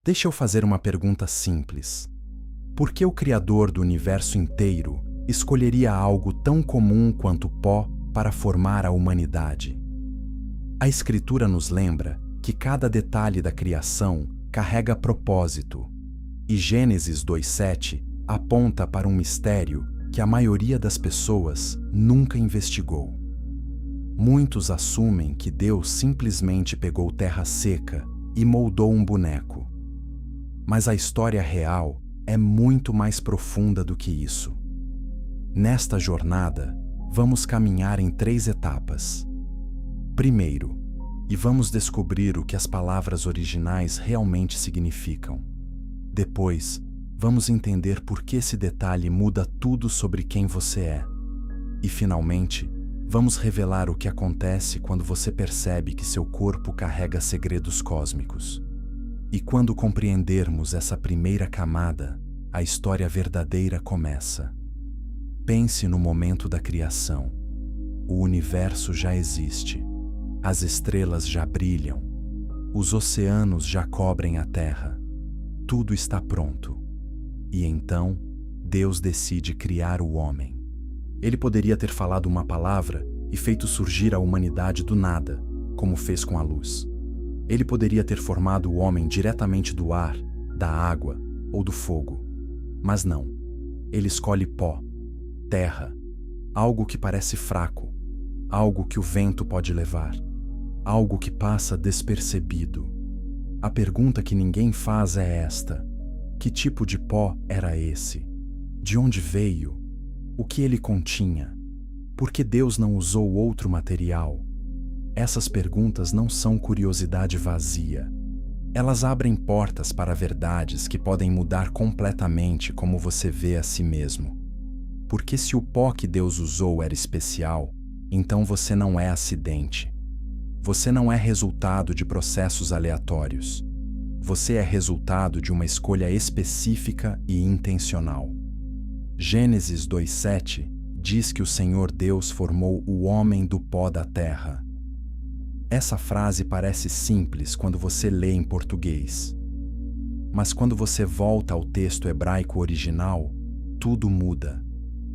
Deixa eu fazer uma pergunta simples. Por que o Criador do universo inteiro escolheria algo tão comum quanto pó para formar a humanidade? A Escritura nos lembra que cada detalhe da criação carrega propósito, e Gênesis 2:7 aponta para um mistério que a maioria das pessoas nunca investigou. Muitos assumem que Deus simplesmente pegou terra seca e moldou um boneco. Mas a história real é muito mais profunda do que isso. Nesta jornada, vamos caminhar em 3 etapas. Primeiro, e vamos descobrir o que as palavras originais realmente significam. Depois, vamos entender por que esse detalhe muda tudo sobre quem você é. E, finalmente, vamos revelar o que acontece quando você percebe que seu corpo carrega segredos cósmicos. E quando compreendermos essa primeira camada, a história verdadeira começa. Pense no momento da criação. O universo já existe. As estrelas já brilham. Os oceanos já cobrem a terra. Tudo está pronto. E então, Deus decide criar o homem. Ele poderia ter falado uma palavra e feito surgir a humanidade do nada, como fez com a luz. Ele poderia ter formado o homem diretamente do ar, da água ou do fogo. Mas não. Ele escolhe pó, terra, algo que parece fraco, algo que o vento pode levar, algo que passa despercebido. A pergunta que ninguém faz é esta: que tipo de pó era esse? De onde veio? O que ele continha? Por que Deus não usou outro material? Essas perguntas não são curiosidade vazia. Elas abrem portas para verdades que podem mudar completamente como você vê a si mesmo. Porque se o pó que Deus usou era especial, então você não é acidente. Você não é resultado de processos aleatórios. Você é resultado de uma escolha específica e intencional. Gênesis 2:7 diz que o Senhor Deus formou o homem do pó da terra. Essa frase parece simples quando você lê em português. Mas quando você volta ao texto hebraico original, tudo muda.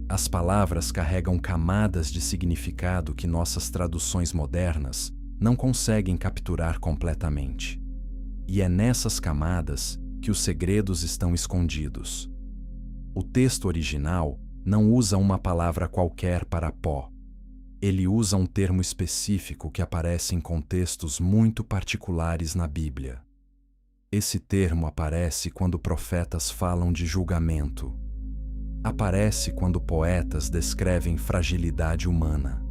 As palavras carregam camadas de significado que nossas traduções modernas não conseguem capturar completamente. E é nessas camadas que os segredos estão escondidos. O texto original não usa uma palavra qualquer para pó. Ele usa um termo específico que aparece em contextos muito particulares na Bíblia. Esse termo aparece quando profetas falam de julgamento. Aparece quando poetas descrevem fragilidade humana.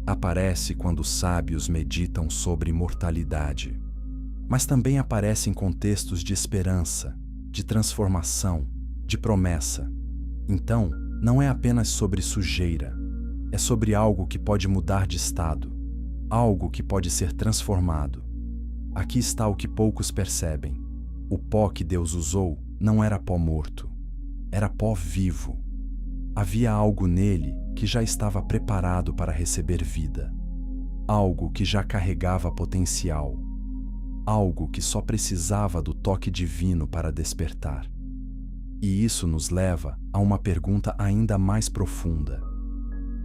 Aparece quando sábios meditam sobre mortalidade. Mas também aparece em contextos de esperança, de transformação, de promessa. Então, não é apenas sobre sujeira. É sobre algo que pode mudar de estado, algo que pode ser transformado. Aqui está o que poucos percebem. O pó que Deus usou não era pó morto, era pó vivo. Havia algo nele que já estava preparado para receber vida, algo que já carregava potencial, algo que só precisava do toque divino para despertar. E isso nos leva a uma pergunta ainda mais profunda.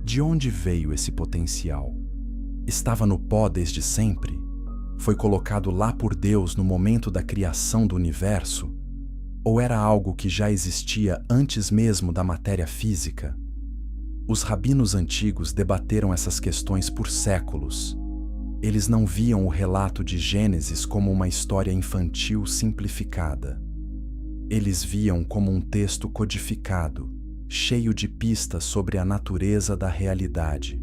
De onde veio esse potencial? Estava no pó desde sempre? Foi colocado lá por Deus no momento da criação do universo? Ou era algo que já existia antes mesmo da matéria física? Os rabinos antigos debateram essas questões por séculos. Eles não viam o relato de Gênesis como uma história infantil simplificada. Eles viam como um texto codificado, cheio de pistas sobre a natureza da realidade.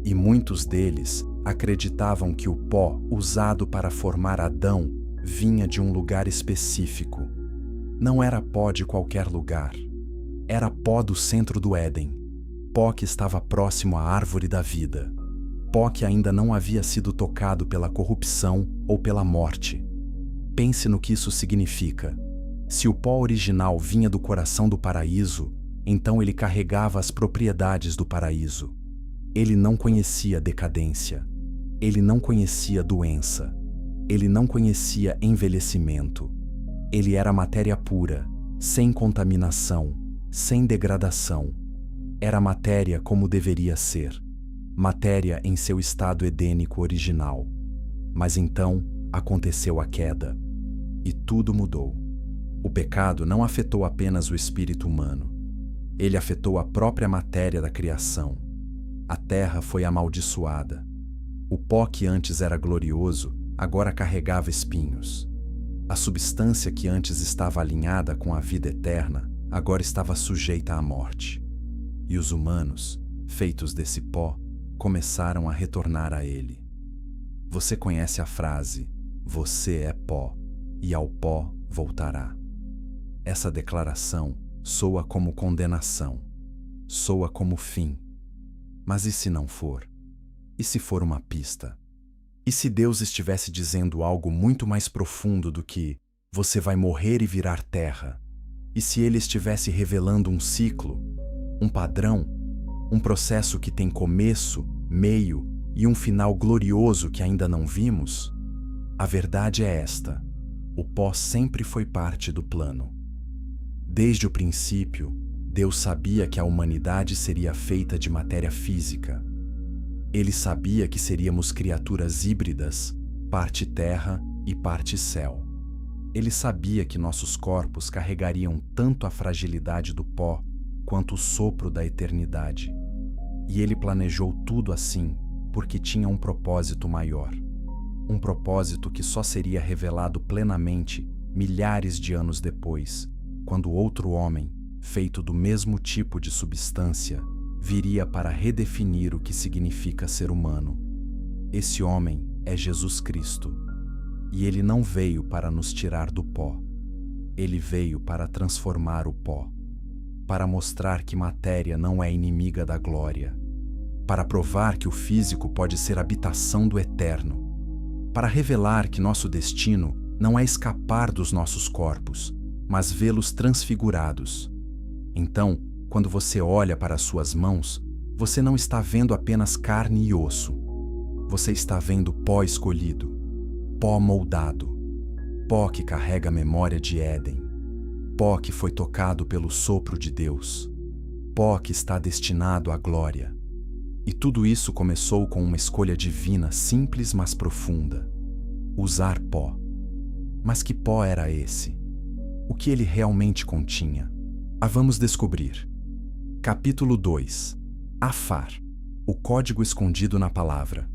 E muitos deles acreditavam que o pó usado para formar Adão vinha de um lugar específico. Não era pó de qualquer lugar. Era pó do centro do Éden. Pó que estava próximo à árvore da vida. Pó que ainda não havia sido tocado pela corrupção ou pela morte. Pense no que isso significa. Se o pó original vinha do coração do paraíso, então ele carregava as propriedades do paraíso. Ele não conhecia decadência. Ele não conhecia doença. Ele não conhecia envelhecimento. Ele era matéria pura, sem contaminação, sem degradação. Era matéria como deveria ser, matéria em seu estado edênico original. Mas então aconteceu a queda, e tudo mudou. O pecado não afetou apenas o espírito humano. Ele afetou a própria matéria da criação. A terra foi amaldiçoada. O pó que antes era glorioso, agora carregava espinhos. A substância que antes estava alinhada com a vida eterna, agora estava sujeita à morte. E os humanos, feitos desse pó, começaram a retornar a ele. Você conhece a frase, você é pó, e ao pó voltará. Essa declaração soa como condenação, soa como fim. Mas e se não for? E se for uma pista? E se Deus estivesse dizendo algo muito mais profundo do que você vai morrer e virar terra? E se Ele estivesse revelando um ciclo, um padrão, um processo que tem começo, meio e um final glorioso que ainda não vimos? A verdade é esta: o pó sempre foi parte do plano. Desde o princípio, Deus sabia que a humanidade seria feita de matéria física. Ele sabia que seríamos criaturas híbridas, parte terra e parte céu. Ele sabia que nossos corpos carregariam tanto a fragilidade do pó quanto o sopro da eternidade. E ele planejou tudo assim porque tinha um propósito maior. Um propósito que só seria revelado plenamente milhares de anos depois, quando outro homem, feito do mesmo tipo de substância, viria para redefinir o que significa ser humano. Esse homem é Jesus Cristo. E ele não veio para nos tirar do pó. Ele veio para transformar o pó, para mostrar que matéria não é inimiga da glória, para provar que o físico pode ser habitação do eterno, para revelar que nosso destino não é escapar dos nossos corpos, mas vê-los transfigurados. Então, quando você olha para as suas mãos, você não está vendo apenas carne e osso. Você está vendo pó escolhido, pó moldado, pó que carrega a memória de Éden, pó que foi tocado pelo sopro de Deus, pó que está destinado à glória. E tudo isso começou com uma escolha divina simples mas profunda: usar pó. Mas que pó era esse? O que ele realmente continha? Vamos descobrir. Capítulo 2. Afar. O código escondido na palavra.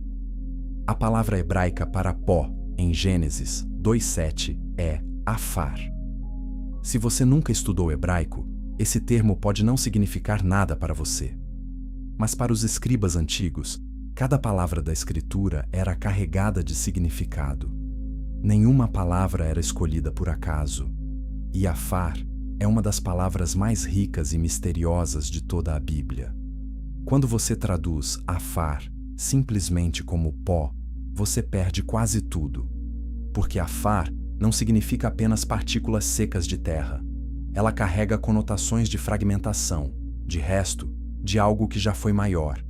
A palavra hebraica para pó, em Gênesis 2:7, é afar. Se você nunca estudou hebraico, esse termo pode não significar nada para você. Mas para os escribas antigos, cada palavra da Escritura era carregada de significado. Nenhuma palavra era escolhida por acaso. E afar é uma das palavras mais ricas e misteriosas de toda a Bíblia. Quando você traduz afar simplesmente como pó, você perde quase tudo. Porque afar não significa apenas partículas secas de terra. Ela carrega conotações de fragmentação, de resto, de algo que já foi maior.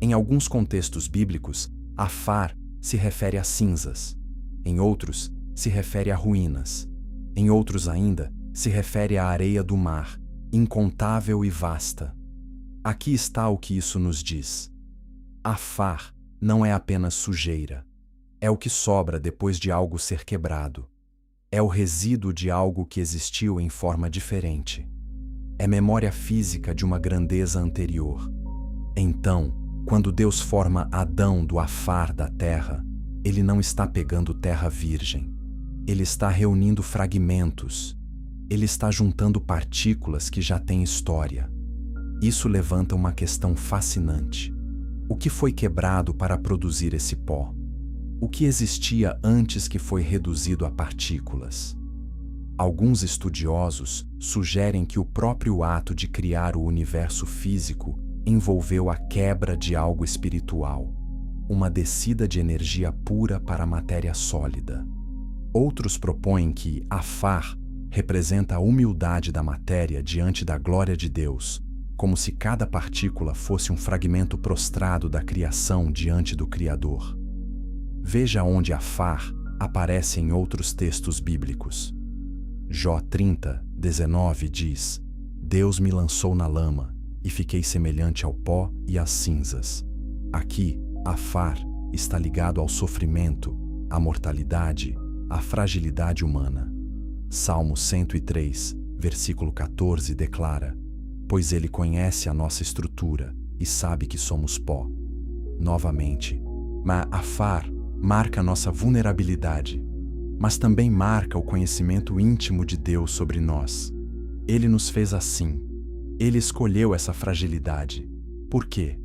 Em alguns contextos bíblicos, afar se refere a cinzas. Em outros, se refere a ruínas. Em outros ainda, se refere à areia do mar, incontável e vasta. Aqui está o que isso nos diz. Afar não é apenas sujeira. É o que sobra depois de algo ser quebrado. É o resíduo de algo que existiu em forma diferente. É memória física de uma grandeza anterior. Então, quando Deus forma Adão do afar da terra, Ele não está pegando terra virgem. Ele está reunindo fragmentos. Ele está juntando partículas que já têm história. Isso levanta uma questão fascinante. O que foi quebrado para produzir esse pó? O que existia antes que foi reduzido a partículas? Alguns estudiosos sugerem que o próprio ato de criar o universo físico envolveu a quebra de algo espiritual, uma descida de energia pura para a matéria sólida. Outros propõem que afar representa a humildade da matéria diante da glória de Deus, como se cada partícula fosse um fragmento prostrado da criação diante do Criador. Veja onde afar aparece em outros textos bíblicos. Jó 30:19 diz: Deus me lançou na lama e fiquei semelhante ao pó e às cinzas. Aqui, Afar está ligado ao sofrimento, à mortalidade, à fragilidade humana. Salmo 103, versículo 14 declara: Pois Ele conhece a nossa estrutura e sabe que somos pó. Novamente, Afar marca nossa vulnerabilidade, mas também marca o conhecimento íntimo de Deus sobre nós. Ele nos fez assim. Ele escolheu essa fragilidade. Por quê?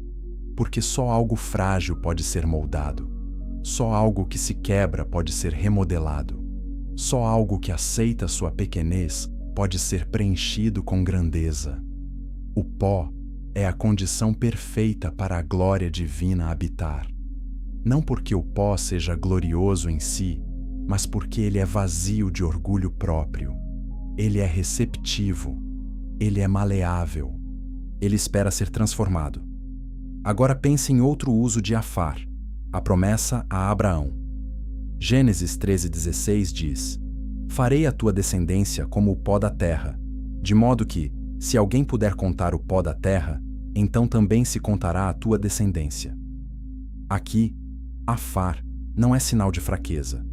Porque só algo frágil pode ser moldado. Só algo que se quebra pode ser remodelado. Só algo que aceita sua pequenez pode ser preenchido com grandeza. O pó é a condição perfeita para a glória divina habitar. Não porque o pó seja glorioso em si, mas porque ele é vazio de orgulho próprio. Ele é receptivo. Ele é maleável. Ele espera ser transformado. Agora pense em outro uso de Afar, a promessa a Abraão. Gênesis 13:16 diz: Farei a tua descendência como o pó da terra, de modo que, se alguém puder contar o pó da terra, então também se contará a tua descendência. Aqui, Afar não é sinal de fraqueza,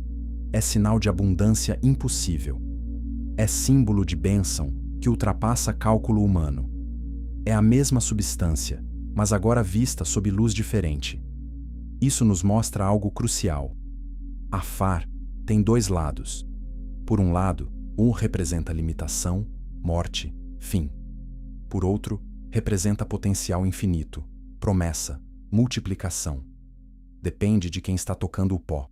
é sinal de abundância impossível. É símbolo de bênção que ultrapassa cálculo humano. É a mesma substância, mas agora vista sob luz diferente. Isso nos mostra algo crucial. Afar tem dois lados. Por um lado, um representa limitação, morte, fim. Por outro, representa potencial infinito, promessa, multiplicação. Depende de quem está tocando o pó.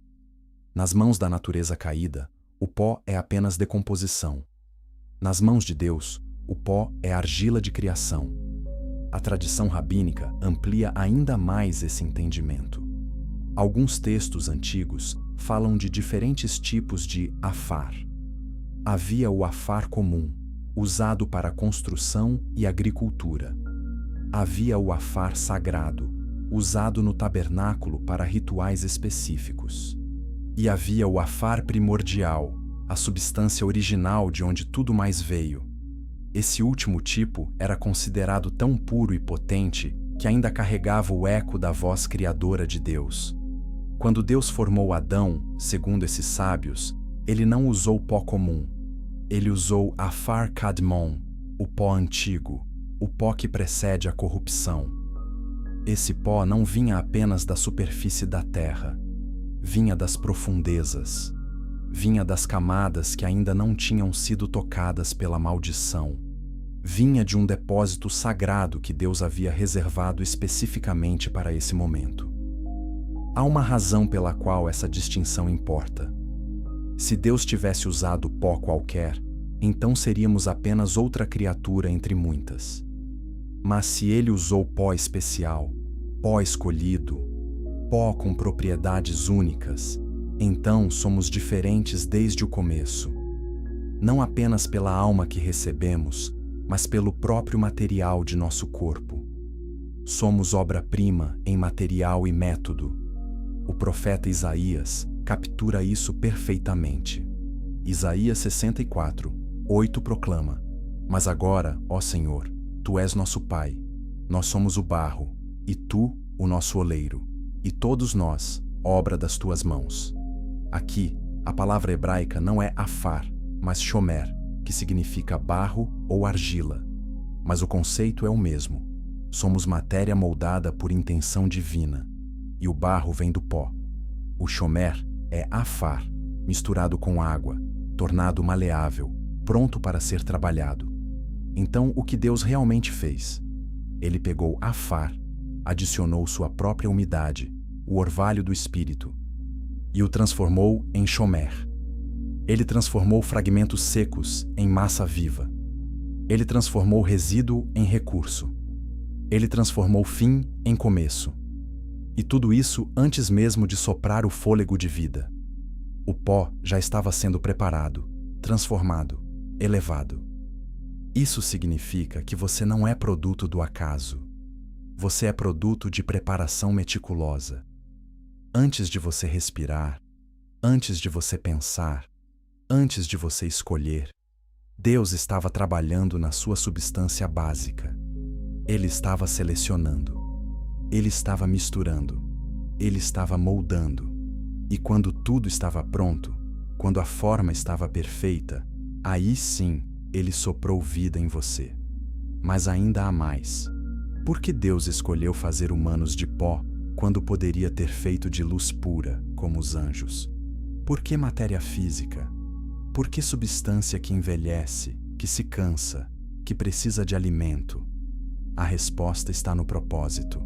Nas mãos da natureza caída, o pó é apenas decomposição. Nas mãos de Deus, o pó é argila de criação. A tradição rabínica amplia ainda mais esse entendimento. Alguns textos antigos falam de diferentes tipos de Afar. Havia o Afar comum, usado para construção e agricultura. Havia o Afar sagrado, usado no tabernáculo para rituais específicos. E havia o Afar primordial, a substância original de onde tudo mais veio. Esse último tipo era considerado tão puro e potente que ainda carregava o eco da voz criadora de Deus. Quando Deus formou Adão, segundo esses sábios, ele não usou pó comum. Ele usou Afar Kadmon, o pó antigo, o pó que precede a corrupção. Esse pó não vinha apenas da superfície da terra, vinha das profundezas, vinha das camadas que ainda não tinham sido tocadas pela maldição, vinha de um depósito sagrado que Deus havia reservado especificamente para esse momento. Há uma razão pela qual essa distinção importa. Se Deus tivesse usado pó qualquer, então seríamos apenas outra criatura entre muitas. Mas se Ele usou pó especial, pó escolhido, pó com propriedades únicas, então somos diferentes desde o começo. Não apenas pela alma que recebemos, mas pelo próprio material de nosso corpo. Somos obra-prima em material e método. O profeta Isaías captura isso perfeitamente. Isaías 64:8 proclama: Mas agora, ó Senhor, Tu és nosso Pai, nós somos o barro, e Tu, o nosso oleiro, e todos nós, obra das Tuas mãos. Aqui, a palavra hebraica não é Afar, mas Shomer, que significa barro ou argila. Mas o conceito é o mesmo. Somos matéria moldada por intenção divina, e o barro vem do pó. O Shomer é Afar, misturado com água, tornado maleável, pronto para ser trabalhado. Então, o que Deus realmente fez? Ele pegou Afar, adicionou sua própria umidade, o orvalho do Espírito, e o transformou em Shomer. Ele transformou fragmentos secos em massa viva. Ele transformou resíduo em recurso. Ele transformou fim em começo. E tudo isso antes mesmo de soprar o fôlego de vida. O pó já estava sendo preparado, transformado, elevado. Isso significa que você não é produto do acaso. Você é produto de preparação meticulosa. Antes de você respirar, antes de você pensar, antes de você escolher, Deus estava trabalhando na sua substância básica. Ele estava selecionando. Ele estava misturando. Ele estava moldando. E quando tudo estava pronto, quando a forma estava perfeita, aí sim Ele soprou vida em você. Mas ainda há mais. Por que Deus escolheu fazer humanos de pó quando poderia ter feito de luz pura, como os anjos? Por que matéria física? Por que substância que envelhece, que se cansa, que precisa de alimento? A resposta está no propósito.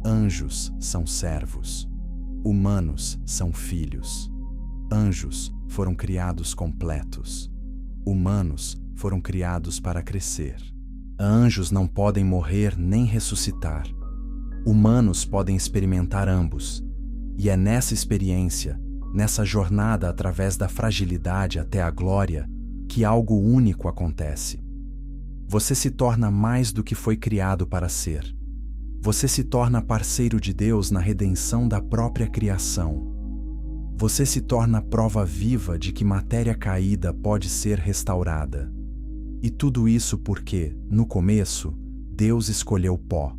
Anjos são servos. Humanos são filhos. Anjos foram criados completos. Humanos foram criados para crescer. Anjos não podem morrer nem ressuscitar. Humanos podem experimentar ambos. E é nessa experiência, nessa jornada através da fragilidade até a glória, que algo único acontece. Você se torna mais do que foi criado para ser. Você se torna parceiro de Deus na redenção da própria criação. Você se torna prova viva de que matéria caída pode ser restaurada. E tudo isso porque, no começo, Deus escolheu pó.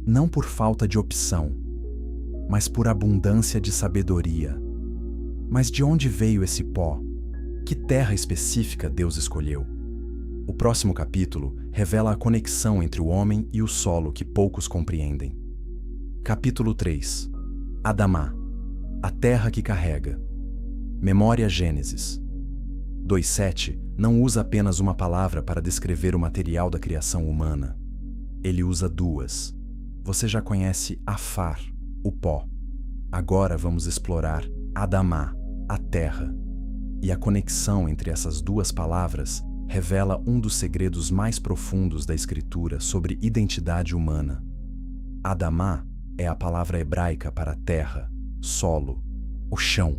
Não por falta de opção, mas por abundância de sabedoria. Mas de onde veio esse pó? Que terra específica Deus escolheu? O próximo capítulo revela a conexão entre o homem e o solo que poucos compreendem. Capítulo 3. Adamá, a terra que carrega. Memória Gênesis 2:7 não usa apenas uma palavra para descrever o material da criação humana. Ele usa duas. Você já conhece Afar, o pó. Agora vamos explorar Adamá, a terra. E a conexão entre essas duas palavras revela um dos segredos mais profundos da Escritura sobre identidade humana. Adamá é a palavra hebraica para terra, solo, o chão.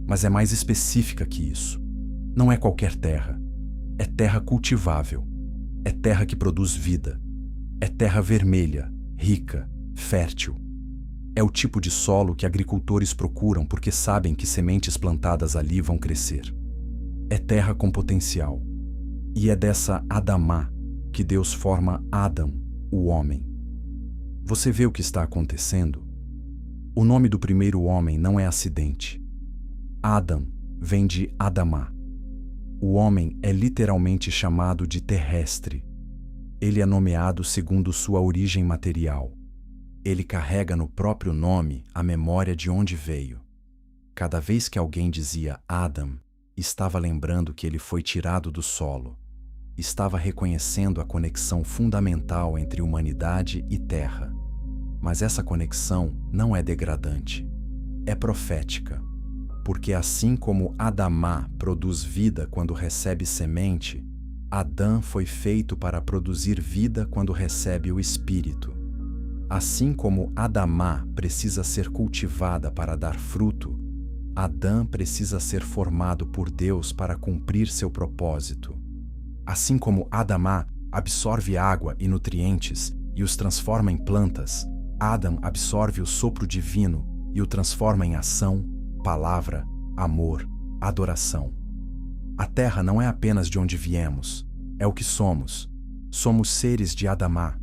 Mas é mais específica que isso. Não é qualquer terra. É terra cultivável. É terra que produz vida. É terra vermelha, rica, fértil. É o tipo de solo que agricultores procuram porque sabem que sementes plantadas ali vão crescer. É terra com potencial. E é dessa Adamá que Deus forma Adão, o homem. Você vê o que está acontecendo? O nome do primeiro homem não é acidente. Adam vem de Adamá. O homem é literalmente chamado de terrestre. Ele é nomeado segundo sua origem material. Ele carrega no próprio nome a memória de onde veio. Cada vez que alguém dizia Adam, estava lembrando que ele foi tirado do solo. Estava reconhecendo a conexão fundamental entre humanidade e terra. Mas essa conexão não é degradante. É profética. Porque assim como Adamá produz vida quando recebe semente, Adão foi feito para produzir vida quando recebe o Espírito. Assim como Adamá precisa ser cultivada para dar fruto, Adão precisa ser formado por Deus para cumprir seu propósito. Assim como Adamá absorve água e nutrientes e os transforma em plantas, Adão absorve o sopro divino e o transforma em ação, palavra, amor, adoração. A terra não é apenas de onde viemos, é o que somos. Somos seres de Adamá.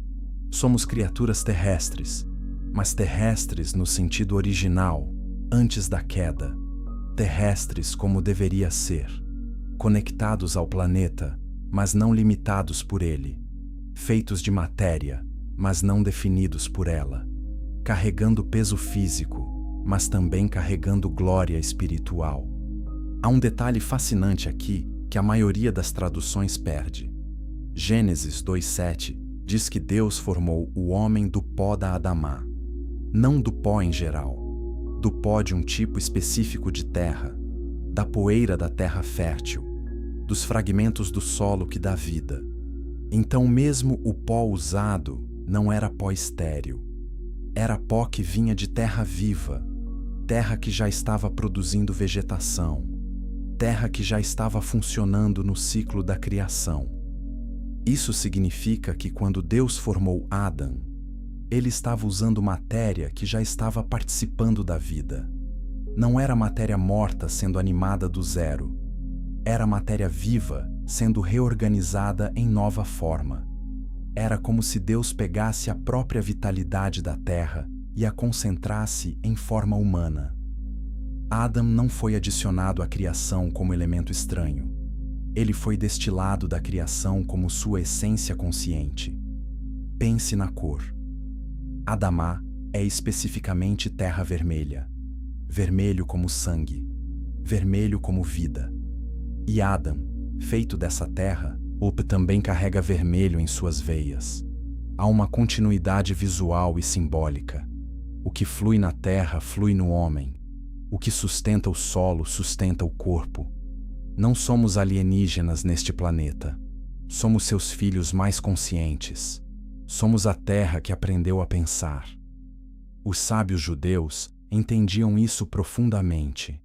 Somos criaturas terrestres, mas terrestres no sentido original, antes da queda. Terrestres como deveria ser. Conectados ao planeta, mas não limitados por ele. Feitos de matéria, mas não definidos por ela. Carregando peso físico, mas também carregando glória espiritual. Há um detalhe fascinante aqui que a maioria das traduções perde. Gênesis 2:7 diz que Deus formou o homem do pó da Adamá. Não do pó em geral, do pó de um tipo específico de terra, da poeira da terra fértil, dos fragmentos do solo que dá vida. Então mesmo o pó usado não era pó estéril. Era pó que vinha de terra viva, terra que já estava produzindo vegetação, terra que já estava funcionando no ciclo da criação. Isso significa que quando Deus formou Adão, ele estava usando matéria que já estava participando da vida. Não era matéria morta sendo animada do zero. Era matéria viva sendo reorganizada em nova forma. Era como se Deus pegasse a própria vitalidade da terra e a concentrasse em forma humana. Adam não foi adicionado à criação como elemento estranho. Ele foi destilado da criação como sua essência consciente. Pense na cor. Adamá é especificamente terra vermelha, vermelho como sangue, vermelho como vida. E Adam, feito dessa terra, também carrega vermelho em suas veias. Há uma continuidade visual e simbólica. O que flui na terra flui no homem. O que sustenta o solo sustenta o corpo. Não somos alienígenas neste planeta. Somos seus filhos mais conscientes. Somos a terra que aprendeu a pensar. Os sábios judeus entendiam isso profundamente.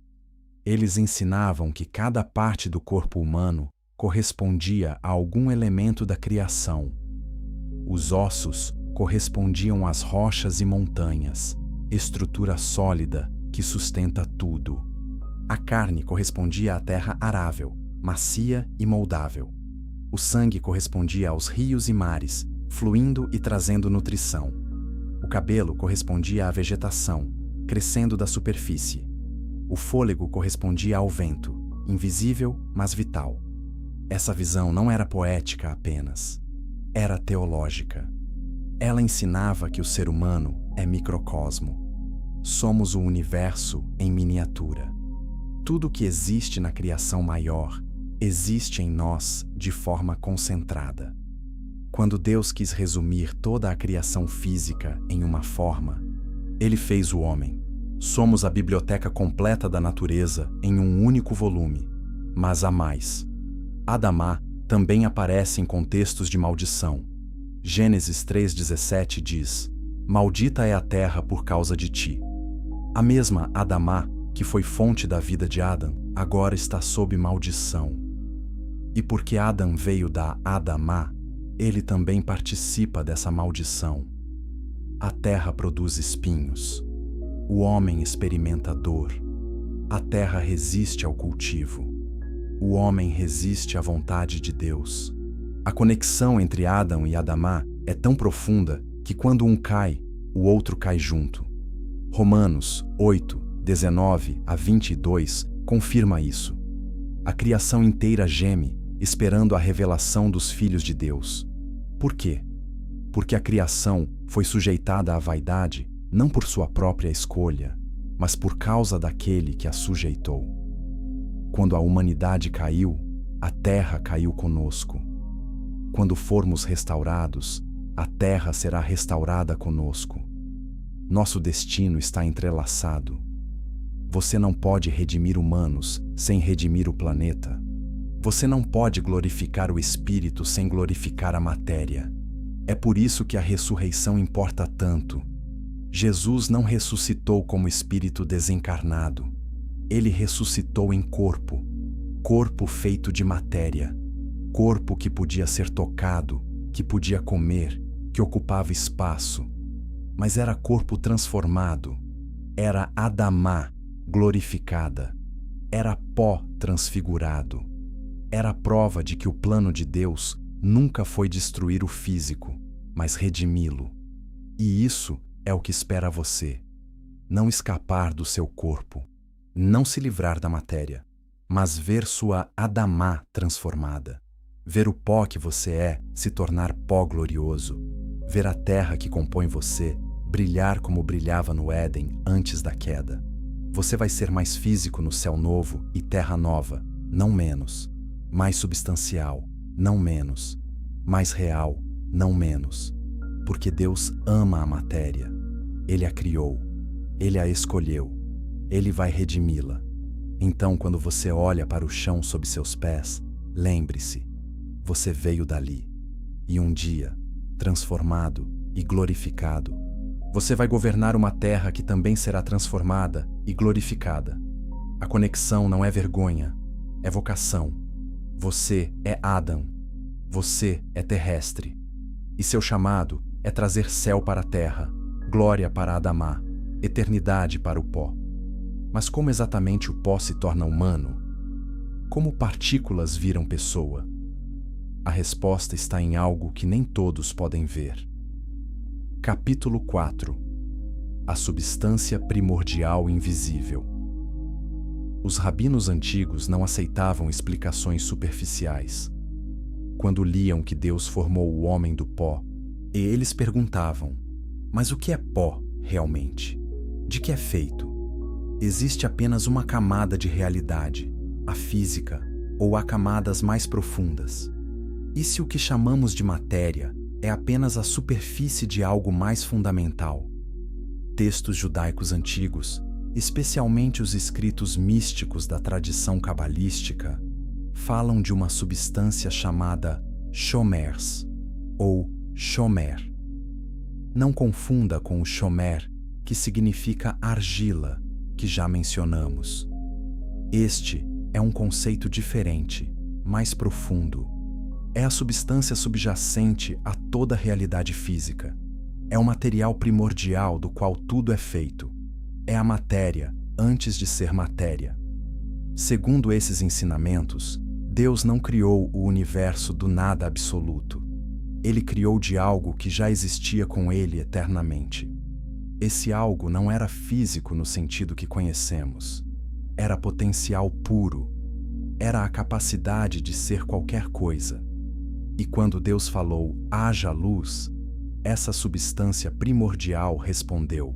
Eles ensinavam que cada parte do corpo humano correspondia a algum elemento da criação. Os ossos correspondiam às rochas e montanhas, estrutura sólida que sustenta tudo. A carne correspondia à terra arável, macia e moldável. O sangue correspondia aos rios e mares, fluindo e trazendo nutrição. O cabelo correspondia à vegetação, crescendo da superfície. O fôlego correspondia ao vento, invisível, mas vital. Essa visão não era poética apenas, era teológica. Ela ensinava que o ser humano é microcosmo. Somos o universo em miniatura. Tudo que existe na criação maior existe em nós de forma concentrada. Quando Deus quis resumir toda a criação física em uma forma, Ele fez o homem. Somos a biblioteca completa da natureza em um único volume, mas há mais. Adamá também aparece em contextos de maldição. Gênesis 3,17 diz: "Maldita é a terra por causa de ti." A mesma Adamá, que foi fonte da vida de Adão, agora está sob maldição. E porque Adão veio da Adamá, ele também participa dessa maldição. A terra produz espinhos. O homem experimenta dor. A terra resiste ao cultivo. O homem resiste à vontade de Deus. A conexão entre Adão e Adamá é tão profunda que quando um cai, o outro cai junto. Romanos 8, 19 a 22 confirma isso. A criação inteira geme, esperando a revelação dos filhos de Deus. Por quê? Porque a criação foi sujeitada à vaidade não por sua própria escolha, mas por causa daquele que a sujeitou. Quando a humanidade caiu, a terra caiu conosco. Quando formos restaurados, a terra será restaurada conosco. Nosso destino está entrelaçado. Você não pode redimir humanos sem redimir o planeta. Você não pode glorificar o espírito sem glorificar a matéria. É por isso que a ressurreição importa tanto. Jesus não ressuscitou como espírito desencarnado. Ele ressuscitou em corpo, corpo feito de matéria, corpo que podia ser tocado, que podia comer, que ocupava espaço. Mas era corpo transformado, era Adamá glorificada, era pó transfigurado. Era a prova de que o plano de Deus nunca foi destruir o físico, mas redimi-lo. E isso é o que espera você. Não escapar do seu corpo, não se livrar da matéria, mas ver sua Adamá transformada. Ver o pó que você é se tornar pó glorioso. Ver a terra que compõe você brilhar como brilhava no Éden antes da queda. Você vai ser mais físico no céu novo e terra nova, não menos. Mais substancial, não menos. Mais real, não menos. Porque Deus ama a matéria. Ele a criou. Ele a escolheu. Ele vai redimi-la. Então, quando você olha para o chão sob seus pés, lembre-se, você veio dali. E um dia, transformado e glorificado, você vai governar uma terra que também será transformada e glorificada. A conexão não é vergonha, é vocação. Você é Adão. Você é terrestre. E seu chamado é trazer céu para a terra, glória para Adamá, eternidade para o pó. Mas como exatamente o pó se torna humano? Como partículas viram pessoa? A resposta está em algo que nem todos podem ver. Capítulo 4. A substância primordial invisível. Os rabinos antigos não aceitavam explicações superficiais. Quando liam que Deus formou o homem do pó, e eles perguntavam: mas o que é pó, realmente? De que é feito? Existe apenas uma camada de realidade, a física, ou há camadas mais profundas? E se o que chamamos de matéria é apenas a superfície de algo mais fundamental? Textos judaicos antigos, especialmente os escritos místicos da tradição cabalística, falam de uma substância chamada shomers, ou shomer. Não confunda com o shomer, que significa argila, que já mencionamos. Este é um conceito diferente, mais profundo. É a substância subjacente a toda a realidade física. É o material primordial do qual tudo é feito. É a matéria antes de ser matéria. Segundo esses ensinamentos, Deus não criou o universo do nada absoluto. Ele criou de algo que já existia com ele eternamente. Esse algo não era físico no sentido que conhecemos. Era potencial puro. Era a capacidade de ser qualquer coisa. E quando Deus falou, haja luz, essa substância primordial respondeu,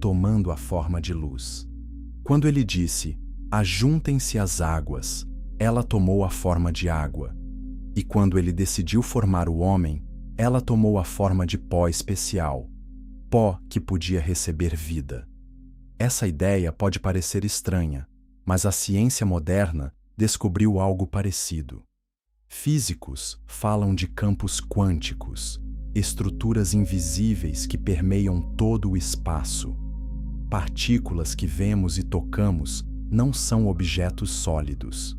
tomando a forma de luz. Quando ele disse, ajuntem-se as águas, ela tomou a forma de água. E quando ele decidiu formar o homem, ela tomou a forma de pó especial, pó que podia receber vida. Essa ideia pode parecer estranha, mas a ciência moderna descobriu algo parecido. Físicos falam de campos quânticos, estruturas invisíveis que permeiam todo o espaço. Partículas que vemos e tocamos não são objetos sólidos.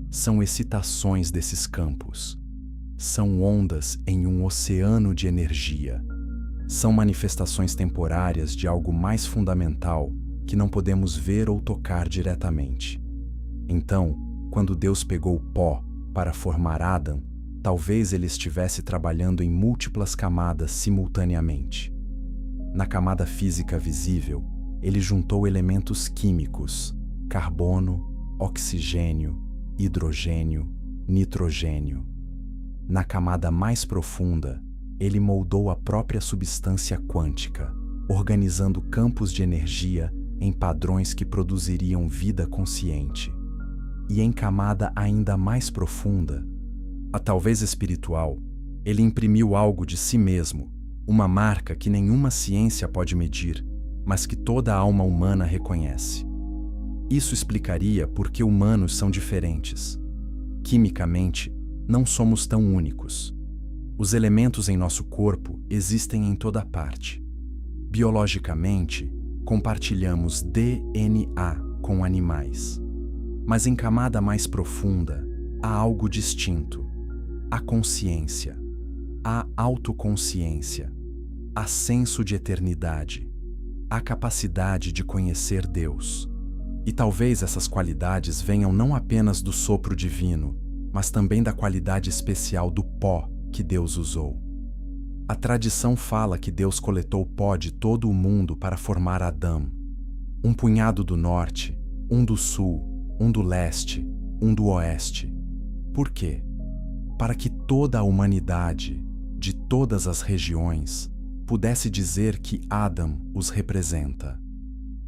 São excitações desses campos. São ondas em um oceano de energia. São manifestações temporárias de algo mais fundamental que não podemos ver ou tocar diretamente. Então, quando Deus pegou o pó para formar Adão, talvez ele estivesse trabalhando em múltiplas camadas simultaneamente. Na camada física visível, ele juntou elementos químicos, carbono, oxigênio, hidrogênio, nitrogênio. Na camada mais profunda, ele moldou a própria substância quântica, organizando campos de energia em padrões que produziriam vida consciente. E em camada ainda mais profunda, a talvez espiritual, ele imprimiu algo de si mesmo, uma marca que nenhuma ciência pode medir, mas que toda a alma humana reconhece. Isso explicaria por que humanos são diferentes. Quimicamente, não somos tão únicos. Os elementos em nosso corpo existem em toda parte. Biologicamente, compartilhamos DNA com animais. Mas em camada mais profunda, há algo distinto. Há consciência. Há autoconsciência. Há senso de eternidade. Há capacidade de conhecer Deus. E talvez essas qualidades venham não apenas do sopro divino, mas também da qualidade especial do pó que Deus usou. A tradição fala que Deus coletou pó de todo o mundo para formar Adão. Um punhado do norte, um do sul, um do leste, um do oeste. Por quê? Para que toda a humanidade, de todas as regiões, pudesse dizer que Adão os representa.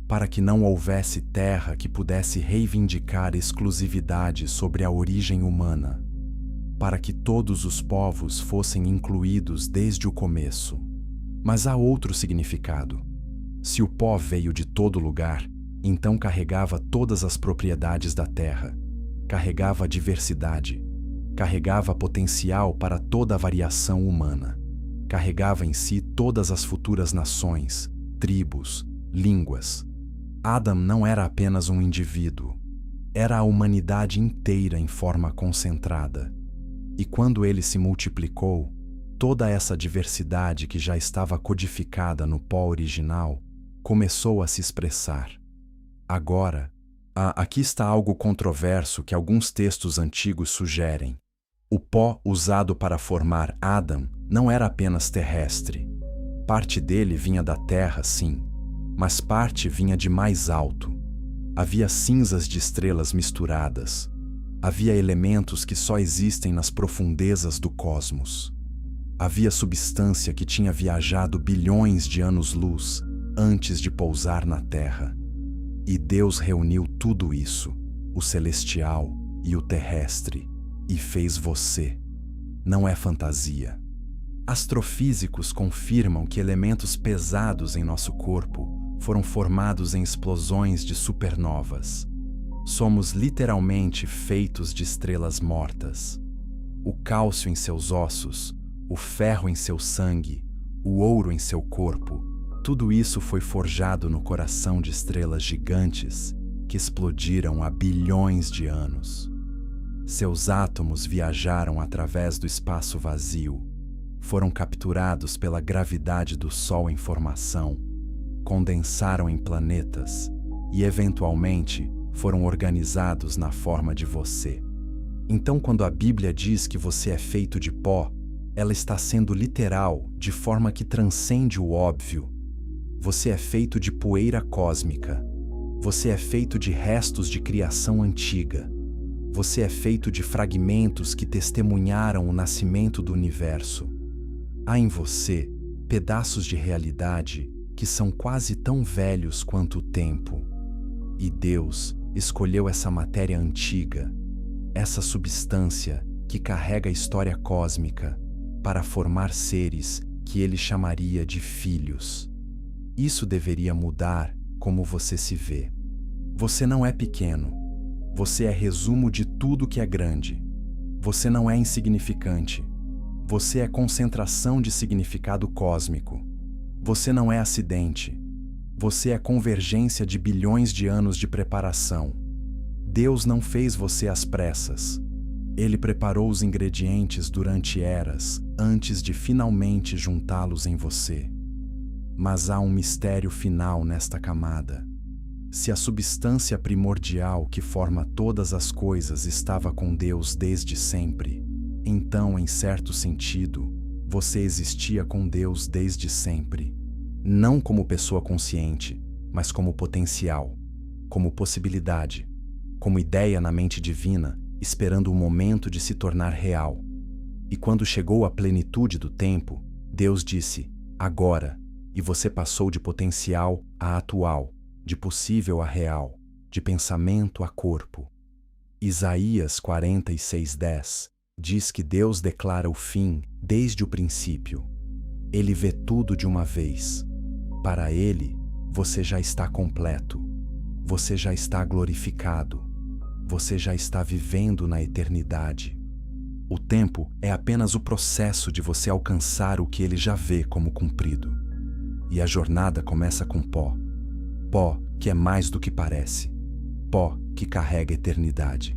Para que não houvesse terra que pudesse reivindicar exclusividade sobre a origem humana. Para que todos os povos fossem incluídos desde o começo. Mas há outro significado. Se o pó veio de todo lugar, então carregava todas as propriedades da terra, carregava a diversidade, carregava potencial para toda a variação humana, carregava em si todas as futuras nações, tribos, línguas. Adão não era apenas um indivíduo, era a humanidade inteira em forma concentrada. E quando ele se multiplicou, toda essa diversidade que já estava codificada no pó original começou a se expressar. Agora, Aqui está algo controverso que alguns textos antigos sugerem. O pó usado para formar Adão não era apenas terrestre. Parte dele vinha da terra, sim, mas parte vinha de mais alto. Havia cinzas de estrelas misturadas. Havia elementos que só existem nas profundezas do cosmos. Havia substância que tinha viajado bilhões de anos-luz antes de pousar na Terra. E Deus reuniu tudo isso, o celestial e o terrestre, e fez você. Não é fantasia. Astrofísicos confirmam que elementos pesados em nosso corpo foram formados em explosões de supernovas. Somos literalmente feitos de estrelas mortas. O cálcio em seus ossos, o ferro em seu sangue, o ouro em seu corpo, tudo isso foi forjado no coração de estrelas gigantes que explodiram há bilhões de anos. Seus átomos viajaram através do espaço vazio, foram capturados pela gravidade do Sol em formação, condensaram em planetas e, eventualmente, foram organizados na forma de você. Então, quando a Bíblia diz que você é feito de pó, ela está sendo literal, de forma que transcende o óbvio. Você é feito de poeira cósmica. Você é feito de restos de criação antiga. Você é feito de fragmentos que testemunharam o nascimento do universo. Há em você pedaços de realidade que são quase tão velhos quanto o tempo. E Deus escolheu essa matéria antiga, essa substância que carrega a história cósmica, para formar seres que ele chamaria de filhos. Isso deveria mudar como você se vê. Você não é pequeno. Você é resumo de tudo que é grande. Você não é insignificante. Você é concentração de significado cósmico. Você não é acidente. Você é convergência de bilhões de anos de preparação. Deus não fez você às pressas. Ele preparou os ingredientes durante eras, antes de finalmente juntá-los em você. Mas há um mistério final nesta camada. Se a substância primordial que forma todas as coisas estava com Deus desde sempre, então, em certo sentido, você existia com Deus desde sempre. Não como pessoa consciente, mas como potencial, como possibilidade, como ideia na mente divina, esperando o momento de se tornar real. E quando chegou a plenitude do tempo, Deus disse, agora, e você passou de potencial a atual, de possível a real, de pensamento a corpo. Isaías 46:10 diz que Deus declara o fim desde o princípio. Ele vê tudo de uma vez. Para Ele, você já está completo. Você já está glorificado. Você já está vivendo na eternidade. O tempo é apenas o processo de você alcançar o que Ele já vê como cumprido. E a jornada começa com pó. Pó que é mais do que parece. Pó que carrega a eternidade.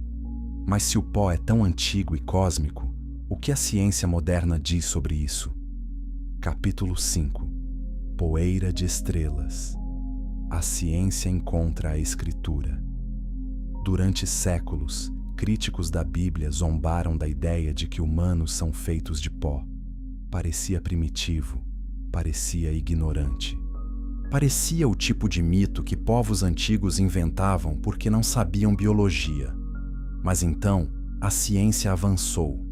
Mas se o pó é tão antigo e cósmico, o que a ciência moderna diz sobre isso? Capítulo 5. Poeira de estrelas. A ciência encontra a Escritura. Durante séculos, críticos da Bíblia zombaram da ideia de que humanos são feitos de pó. Parecia primitivo, parecia ignorante. Parecia o tipo de mito que povos antigos inventavam porque não sabiam biologia. Mas então, a ciência avançou.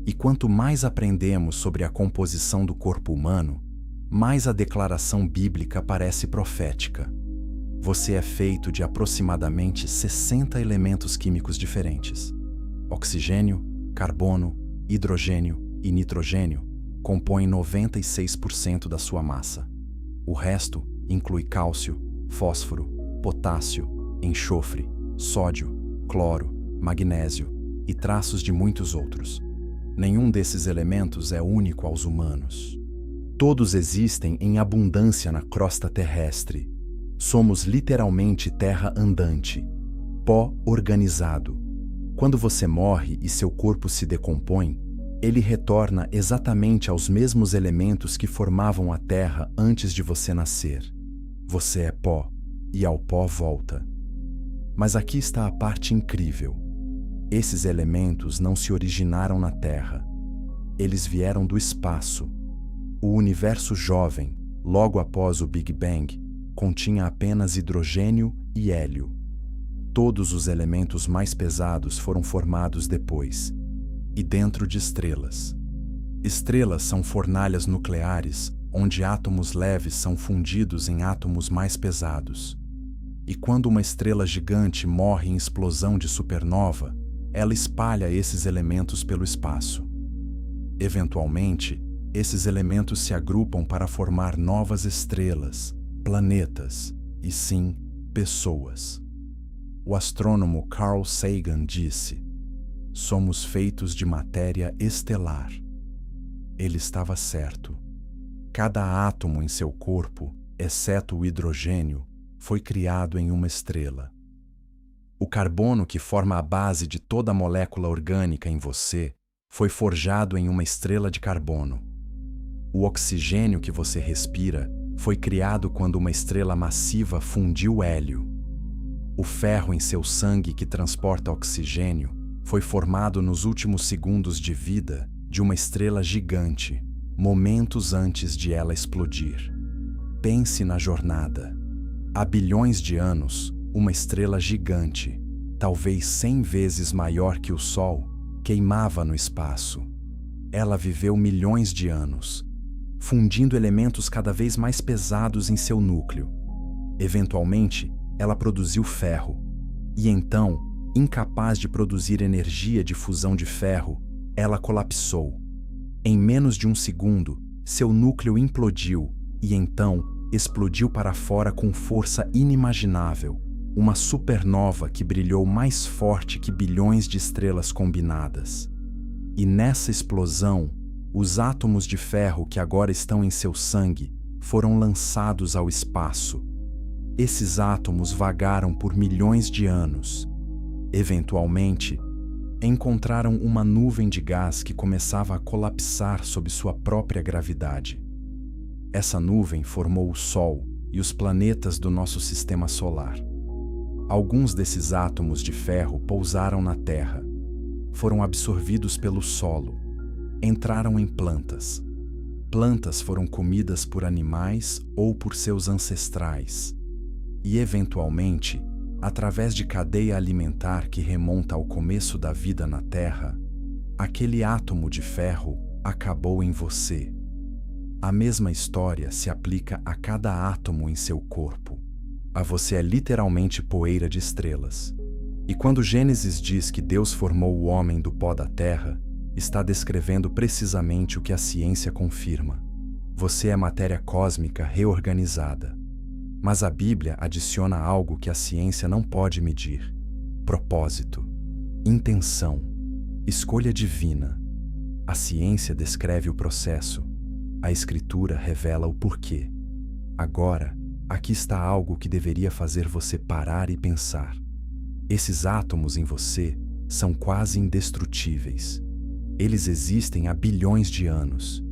E quanto mais aprendemos sobre a composição do corpo humano, mais a declaração bíblica parece profética. Você é feito de aproximadamente 60 elementos químicos diferentes. Oxigênio, carbono, hidrogênio e nitrogênio compõem 96% da sua massa. O resto inclui cálcio, fósforo, potássio, enxofre, sódio, cloro, magnésio e traços de muitos outros. Nenhum desses elementos é único aos humanos. Todos existem em abundância na crosta terrestre. Somos literalmente terra andante, pó organizado. Quando você morre e seu corpo se decompõe, ele retorna exatamente aos mesmos elementos que formavam a terra antes de você nascer. Você é pó, e ao pó volta. Mas aqui está a parte incrível. Esses elementos não se originaram na Terra. Eles vieram do espaço. O universo jovem, logo após o Big Bang, continha apenas hidrogênio e hélio. Todos os elementos mais pesados foram formados depois, e dentro de estrelas. Estrelas são fornalhas nucleares onde átomos leves são fundidos em átomos mais pesados. E quando uma estrela gigante morre em explosão de supernova, ela espalha esses elementos pelo espaço. Eventualmente, esses elementos se agrupam para formar novas estrelas, planetas e, sim, pessoas. O astrônomo Carl Sagan disse: "Somos feitos de matéria estelar." Ele estava certo. Cada átomo em seu corpo, exceto o hidrogênio, foi criado em uma estrela. O carbono que forma a base de toda a molécula orgânica em você foi forjado em uma estrela de carbono. O oxigênio que você respira foi criado quando uma estrela massiva fundiu hélio. O ferro em seu sangue que transporta oxigênio foi formado nos últimos segundos de vida de uma estrela gigante, momentos antes de ela explodir. Pense na jornada. Há bilhões de anos, uma estrela gigante, talvez 100 vezes maior que o Sol, queimava no espaço. Ela viveu milhões de anos, fundindo elementos cada vez mais pesados em seu núcleo. Eventualmente, ela produziu ferro. E então, incapaz de produzir energia de fusão de ferro, ela colapsou. Em menos de um segundo, seu núcleo implodiu e então explodiu para fora com força inimaginável, uma supernova que brilhou mais forte que bilhões de estrelas combinadas. E nessa explosão, os átomos de ferro que agora estão em seu sangue foram lançados ao espaço. Esses átomos vagaram por milhões de anos. Eventualmente, encontraram uma nuvem de gás que começava a colapsar sob sua própria gravidade. Essa nuvem formou o Sol e os planetas do nosso sistema solar. Alguns desses átomos de ferro pousaram na Terra, foram absorvidos pelo solo, entraram em plantas. Plantas foram comidas por animais ou por seus ancestrais. E, eventualmente, através de cadeia alimentar que remonta ao começo da vida na Terra, aquele átomo de ferro acabou em você. A mesma história se aplica a cada átomo em seu corpo. A você é literalmente poeira de estrelas. E quando Gênesis diz que Deus formou o homem do pó da terra, está descrevendo precisamente o que a ciência confirma. Você é matéria cósmica reorganizada. Mas a Bíblia adiciona algo que a ciência não pode medir: propósito, intenção, escolha divina. A ciência descreve o processo, a Escritura revela o porquê. Agora, aqui está algo que deveria fazer você parar e pensar. Esses átomos em você são quase indestrutíveis. Eles existem há bilhões de anos.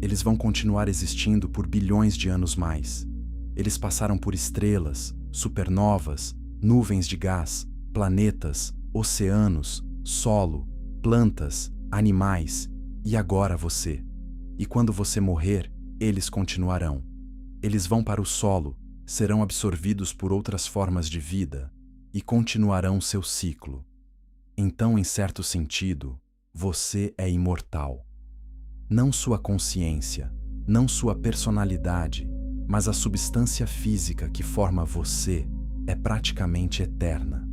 Eles vão continuar existindo por bilhões de anos mais. Eles passaram por estrelas, supernovas, nuvens de gás, planetas, oceanos, solo, plantas, animais e agora você. E quando você morrer, eles continuarão. Eles vão para o solo, serão absorvidos por outras formas de vida e continuarão seu ciclo. Então, em certo sentido, você é imortal. Não sua consciência, não sua personalidade, mas a substância física que forma você é praticamente eterna.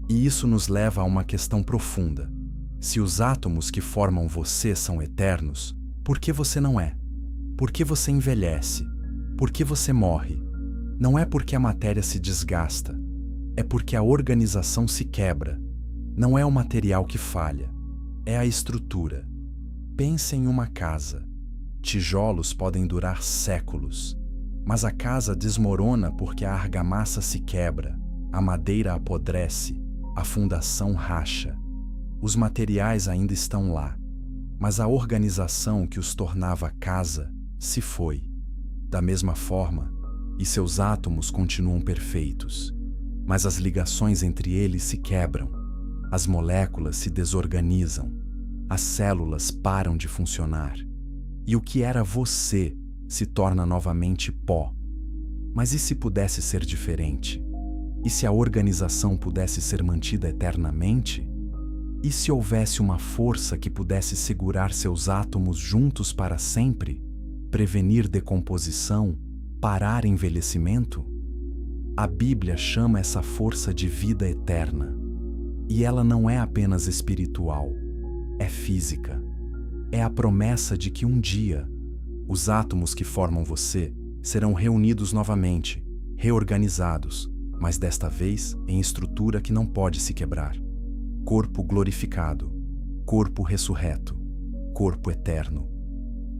E isso nos leva a uma questão profunda. Se os átomos que formam você são eternos, por que você não é? Por que você envelhece? Por que você morre? Não é porque a matéria se desgasta, é porque a organização se quebra. Não é o material que falha, é a estrutura. Pense em uma casa. Tijolos podem durar séculos, mas a casa desmorona porque a argamassa se quebra, a madeira apodrece, a fundação racha. Os materiais ainda estão lá, mas a organização que os tornava casa se foi. Da mesma forma, e seus átomos continuam perfeitos. mas as ligações entre eles se quebram, as moléculas se desorganizam, as células param de funcionar, e o que era você se torna novamente pó. Mas e se pudesse ser diferente? E se a organização pudesse ser mantida eternamente? E se houvesse uma força que pudesse segurar seus átomos juntos para sempre, prevenir decomposição, parar envelhecimento? A Bíblia chama essa força de vida eterna. E ela não é apenas espiritual, é física. É a promessa de que um dia, os átomos que formam você serão reunidos novamente, reorganizados, mas desta vez em estrutura que não pode se quebrar. Corpo glorificado, corpo ressurreto, corpo eterno.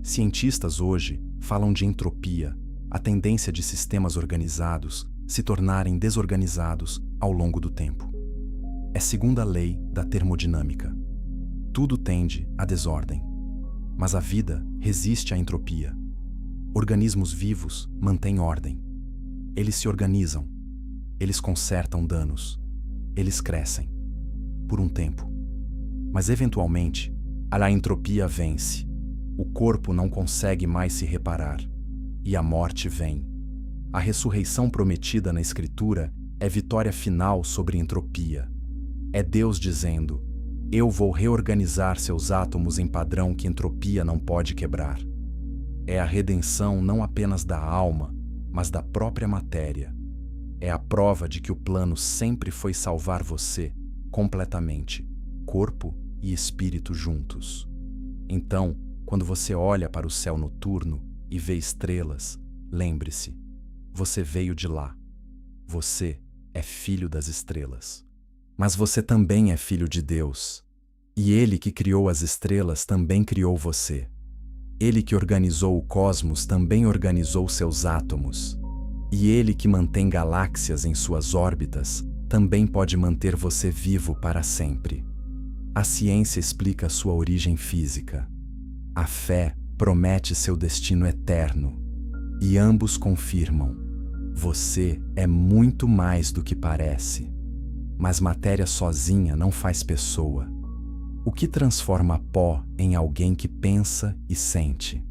Cientistas hoje falam de entropia, a tendência de sistemas organizados se tornarem desorganizados ao longo do tempo. É segunda lei da termodinâmica. Tudo tende à desordem, mas a vida resiste à entropia. Organismos vivos mantêm ordem. Eles se organizam, eles consertam danos, eles crescem, por um tempo. Mas eventualmente, a entropia vence. O corpo não consegue mais se reparar, e a morte vem. A ressurreição prometida na Escritura é vitória final sobre entropia. É Deus dizendo: eu vou reorganizar seus átomos em padrão que entropia não pode quebrar. É a redenção não apenas da alma, mas da própria matéria. É a prova de que o plano sempre foi salvar você completamente, corpo e espírito juntos. Então, quando você olha para o céu noturno e vê estrelas, lembre-se, você veio de lá. Você é filho das estrelas. Mas você também é filho de Deus. E Ele que criou as estrelas também criou você. Ele que organizou o cosmos também organizou seus átomos. E Ele que mantém galáxias em suas órbitas também pode manter você vivo para sempre. A ciência explica sua origem física. A fé promete seu destino eterno. E ambos confirmam: você é muito mais do que parece. Mas matéria sozinha não faz pessoa. O que transforma pó em alguém que pensa e sente?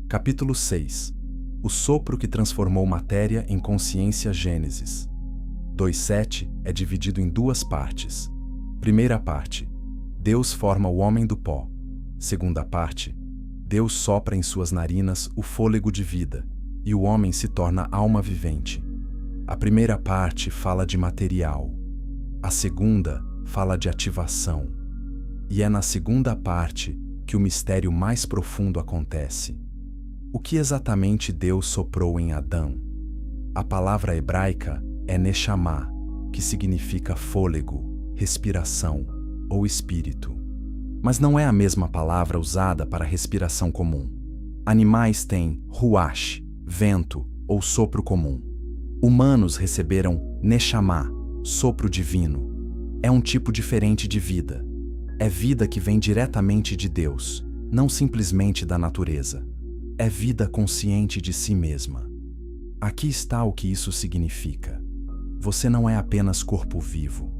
Capítulo 6. O sopro que transformou matéria em consciência. Gênesis 2:7 é dividido em duas partes. Primeira parte: Deus forma o homem do pó. Segunda parte: Deus sopra em suas narinas o fôlego de vida, e o homem se torna alma vivente. A primeira parte fala de material. A segunda fala de ativação. E é na segunda parte que o mistério mais profundo acontece. O que exatamente Deus soprou em Adão? A palavra hebraica é Neshama, que significa fôlego, respiração ou espírito. Mas não é a mesma palavra usada para respiração comum. Animais têm ruach, vento ou sopro comum. Humanos receberam Neshama, sopro divino. É um tipo diferente de vida. É vida que vem diretamente de Deus, não simplesmente da natureza. É vida consciente de si mesma. Aqui está o que isso significa. Você não é apenas corpo vivo.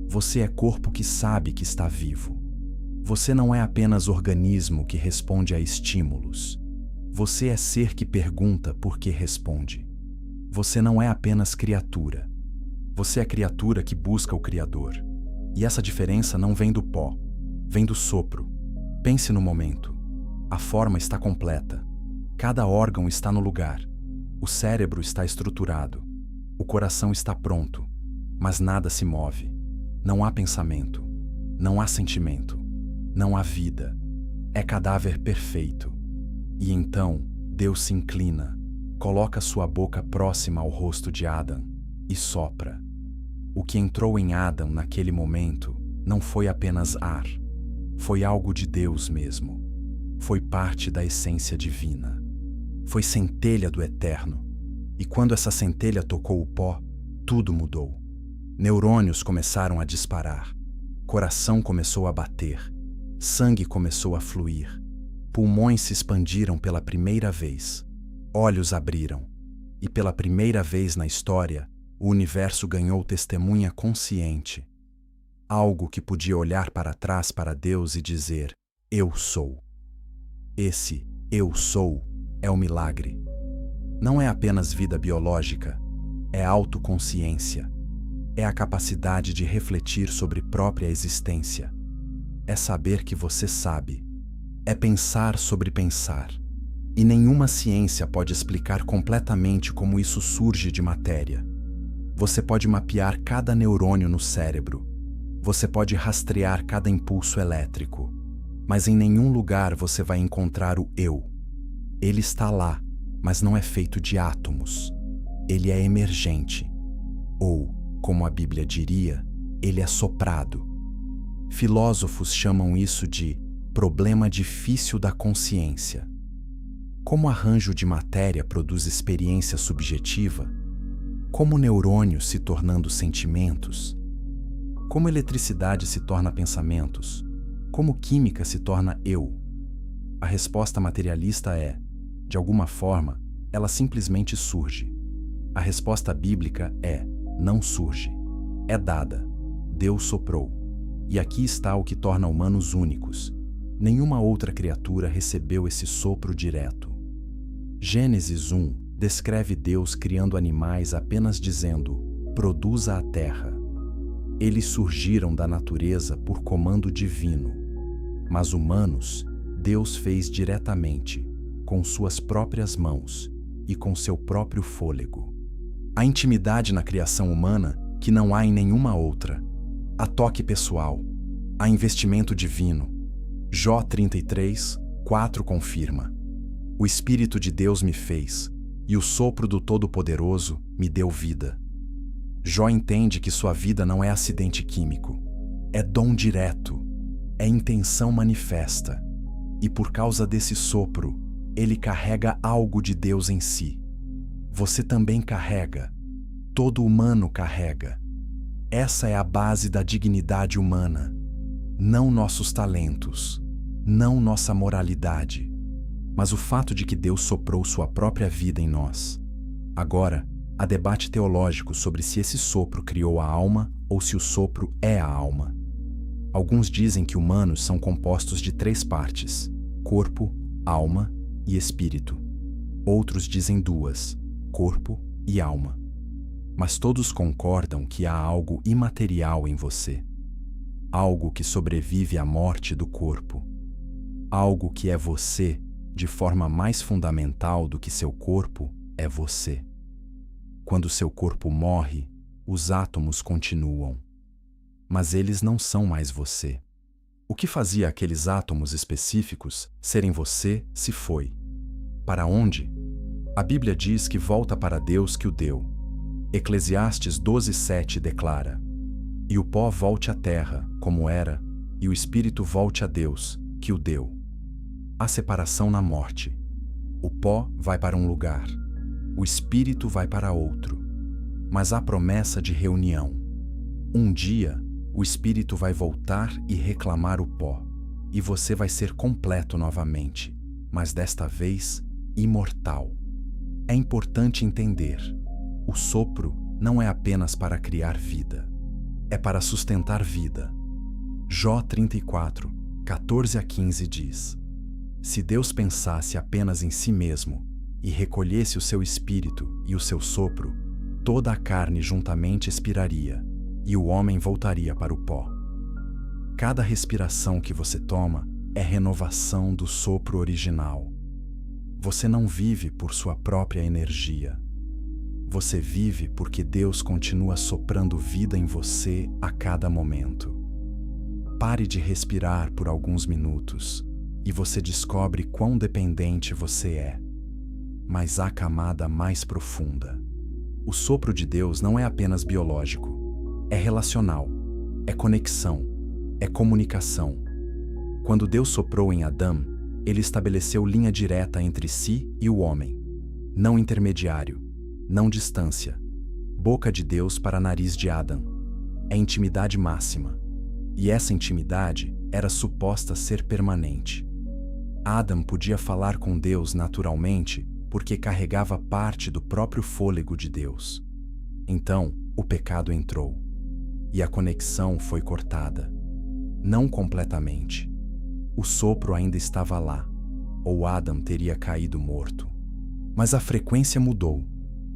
Você é corpo que sabe que está vivo. Você não é apenas organismo que responde a estímulos. Você é ser que pergunta por que responde. Você não é apenas criatura. Você é criatura que busca o Criador. E essa diferença não vem do pó, vem do sopro. Pense no momento. A forma está completa. Cada órgão está no lugar. O cérebro está estruturado. O coração está pronto. Mas nada se move. Não há pensamento. Não há sentimento. Não há vida. É cadáver perfeito. E então, Deus se inclina, coloca sua boca próxima ao rosto de Adão e sopra. O que entrou em Adão naquele momento não foi apenas ar. Foi algo de Deus mesmo. Foi parte da essência divina. Foi centelha do eterno. E quando essa centelha tocou o pó, tudo mudou. Neurônios começaram a disparar. Coração começou a bater. Sangue começou a fluir. Pulmões se expandiram pela primeira vez. Olhos abriram. E pela primeira vez na história, o universo ganhou testemunha consciente, algo que podia olhar para trás para Deus e dizer: eu sou. Esse eu sou é o milagre. Não é apenas vida biológica, é autoconsciência. É a capacidade de refletir sobre própria existência. É saber que você sabe. É pensar sobre pensar. E nenhuma ciência pode explicar completamente como isso surge de matéria. Você pode mapear cada neurônio no cérebro. Você pode rastrear cada impulso elétrico. Mas em nenhum lugar você vai encontrar o eu. Ele está lá, mas não é feito de átomos. Ele é emergente. Ou, como a Bíblia diria, ele é soprado. Filósofos chamam isso de problema difícil da consciência. Como arranjo de matéria produz experiência subjetiva? Como neurônios se tornando sentimentos? Como eletricidade se torna pensamentos? Como química se torna eu? A resposta materialista é, de alguma forma, ela simplesmente surge. A resposta bíblica é, não surge. É dada. Deus soprou. E aqui está o que torna humanos únicos. Nenhuma outra criatura recebeu esse sopro direto. Gênesis 1 descreve Deus criando animais apenas dizendo: produza a terra. Eles surgiram da natureza por comando divino. Mas humanos, Deus fez diretamente, com suas próprias mãos e com seu próprio fôlego. Há intimidade na criação humana que não há em nenhuma outra. Há toque pessoal. Há investimento divino. Jó 33, 4 confirma: o Espírito de Deus me fez, e o sopro do Todo-Poderoso me deu vida. Jó entende que sua vida não é acidente químico. É dom direto. É intenção manifesta. E por causa desse sopro, ele carrega algo de Deus em si. Você também carrega. Todo humano carrega. Essa é a base da dignidade humana. Não nossos talentos, não nossa moralidade, mas o fato de que Deus soprou sua própria vida em nós. Agora, há debate teológico sobre se esse sopro criou a alma ou se o sopro é a alma. Alguns dizem que humanos são compostos de 3 partes: corpo, alma e espírito. Outros dizem 2, corpo e alma. Mas todos concordam que há algo imaterial em você. Algo que sobrevive à morte do corpo. Algo que é você de forma mais fundamental do que seu corpo é você. Quando seu corpo morre, os átomos continuam. Mas eles não são mais você. O que fazia aqueles átomos específicos serem você se foi. Para onde? A Bíblia diz que volta para Deus que o deu. Eclesiastes 12:7 declara: e o pó volte à terra, como era, e o espírito volte a Deus, que o deu. Há separação na morte. O pó vai para um lugar, o espírito vai para outro. Mas há promessa de reunião. Um dia, o espírito vai voltar e reclamar o pó, e você vai ser completo novamente, mas desta vez, imortal. É importante entender: o sopro não é apenas para criar vida. É para sustentar vida. Jó 34, 14 a 15 diz: se Deus pensasse apenas em si mesmo e recolhesse o seu espírito e o seu sopro, toda a carne juntamente expiraria e o homem voltaria para o pó. Cada respiração que você toma é renovação do sopro original. Você não vive por sua própria energia. Você vive porque Deus continua soprando vida em você a cada momento. Pare de respirar por alguns minutos e você descobre quão dependente você é. Mas há camada mais profunda. O sopro de Deus não é apenas biológico. É relacional. É conexão. É comunicação. Quando Deus soprou em Adão, ele estabeleceu linha direta entre si e o homem. Não intermediário. Não distância. Boca de Deus para nariz de Adão. É intimidade máxima. E essa intimidade era suposta ser permanente. Adão podia falar com Deus naturalmente porque carregava parte do próprio fôlego de Deus. Então, o pecado entrou, e a conexão foi cortada. Não completamente. O sopro ainda estava lá, ou Adam teria caído morto. Mas a frequência mudou.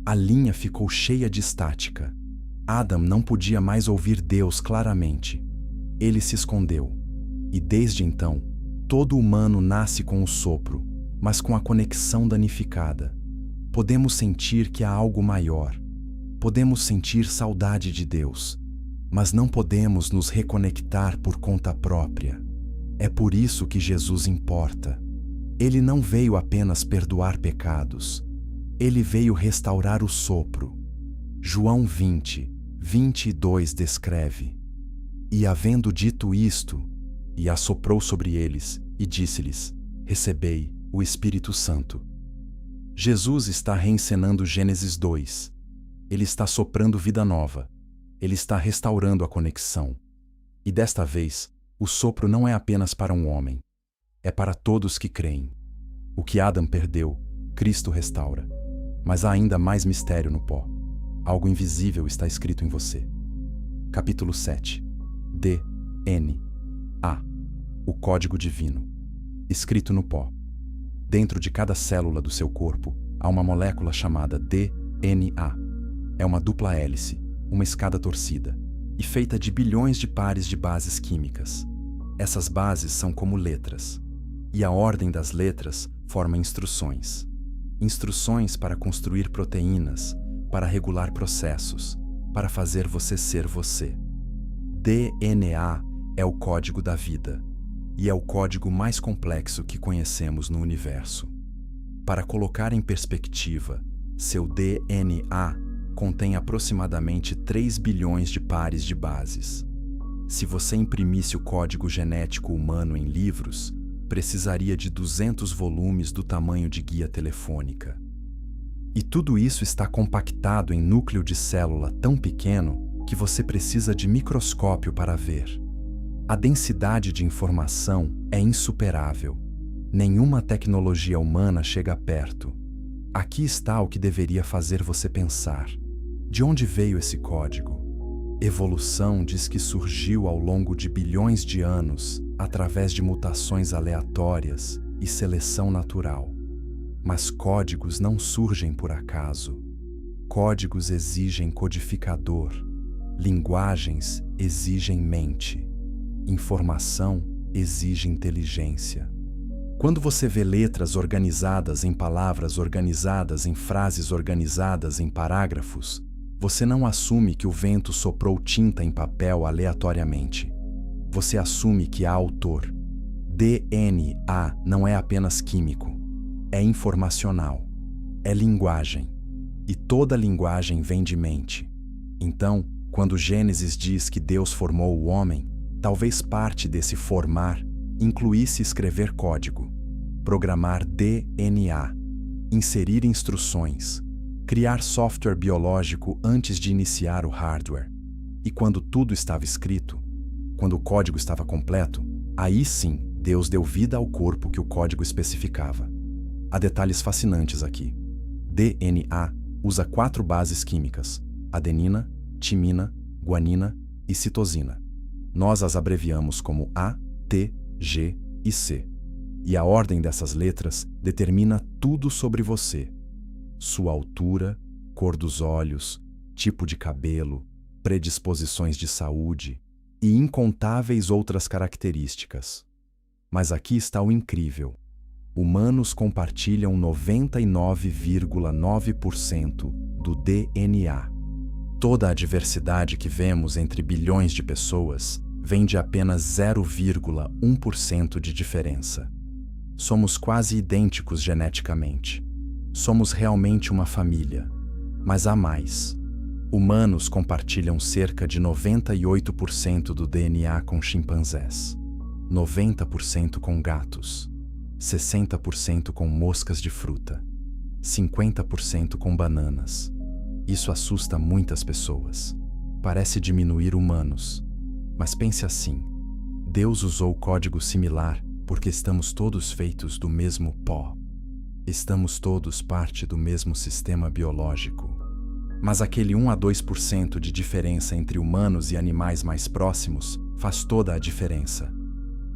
A linha ficou cheia de estática. Adam não podia mais ouvir Deus claramente. Ele se escondeu. E desde então, todo humano nasce com o sopro, mas com a conexão danificada. Podemos sentir que há algo maior. Podemos sentir saudade de Deus, mas não podemos nos reconectar por conta própria. É por isso que Jesus importa. Ele não veio apenas perdoar pecados. Ele veio restaurar o sopro. João 20, 22 descreve: E havendo dito isto, e assoprou sobre eles, e disse-lhes: Recebei o Espírito Santo. Jesus está reencenando Gênesis 2. Ele está soprando vida nova. Ele está restaurando a conexão. E desta vez, o sopro não é apenas para um homem. É para todos que creem. O que Adam perdeu, Cristo restaura. Mas há ainda mais mistério no pó. Algo invisível está escrito em você. Capítulo 7. DNA. O código divino. Escrito no pó. Dentro de cada célula do seu corpo, há uma molécula chamada DNA. É uma dupla hélice, uma escada torcida, e feita de bilhões de pares de bases químicas. Essas bases são como letras, e a ordem das letras forma instruções. Instruções para construir proteínas, para regular processos, para fazer você ser você. DNA é o código da vida, e é o código mais complexo que conhecemos no universo. Para colocar em perspectiva, seu DNA contém aproximadamente 3 bilhões de pares de bases. Se você imprimisse o código genético humano em livros, precisaria de 200 volumes do tamanho de guia telefônica. E tudo isso está compactado em núcleo de célula tão pequeno que você precisa de microscópio para ver. A densidade de informação é insuperável. Nenhuma tecnologia humana chega perto. Aqui está o que deveria fazer você pensar. De onde veio esse código? Evolução diz que surgiu ao longo de bilhões de anos, através de mutações aleatórias e seleção natural. Mas códigos não surgem por acaso. Códigos exigem codificador. Linguagens exigem mente. Informação exige inteligência. Quando você vê letras organizadas em palavras organizadas em frases organizadas em parágrafos, você não assume que o vento soprou tinta em papel aleatoriamente. Você assume que há autor. DNA não é apenas químico, é informacional, é linguagem. E toda linguagem vem de mente. Então, quando Gênesis diz que Deus formou o homem, talvez parte desse formar incluísse escrever código, programar DNA, inserir instruções, criar software biológico antes de iniciar o hardware. E quando tudo estava escrito, quando o código estava completo, aí sim Deus deu vida ao corpo que o código especificava. Há detalhes fascinantes aqui. DNA usa 4 bases químicas: adenina, timina, guanina e citosina. Nós as abreviamos como A, T, G e C. E a ordem dessas letras determina tudo sobre você: sua altura, cor dos olhos, tipo de cabelo, predisposições de saúde e incontáveis outras características. Mas aqui está o incrível. Humanos compartilham 99,9% do DNA. Toda a diversidade que vemos entre bilhões de pessoas vem de apenas 0,1% de diferença. Somos quase idênticos geneticamente. Somos realmente uma família. Mas há mais. Humanos compartilham cerca de 98% do DNA com chimpanzés, 90% com gatos, 60% com moscas de fruta, 50% com bananas. Isso assusta muitas pessoas. Parece diminuir humanos. Mas pense assim: Deus usou código similar porque estamos todos feitos do mesmo pó. Estamos todos parte do mesmo sistema biológico. Mas aquele 1 a 2% de diferença entre humanos e animais mais próximos faz toda a diferença.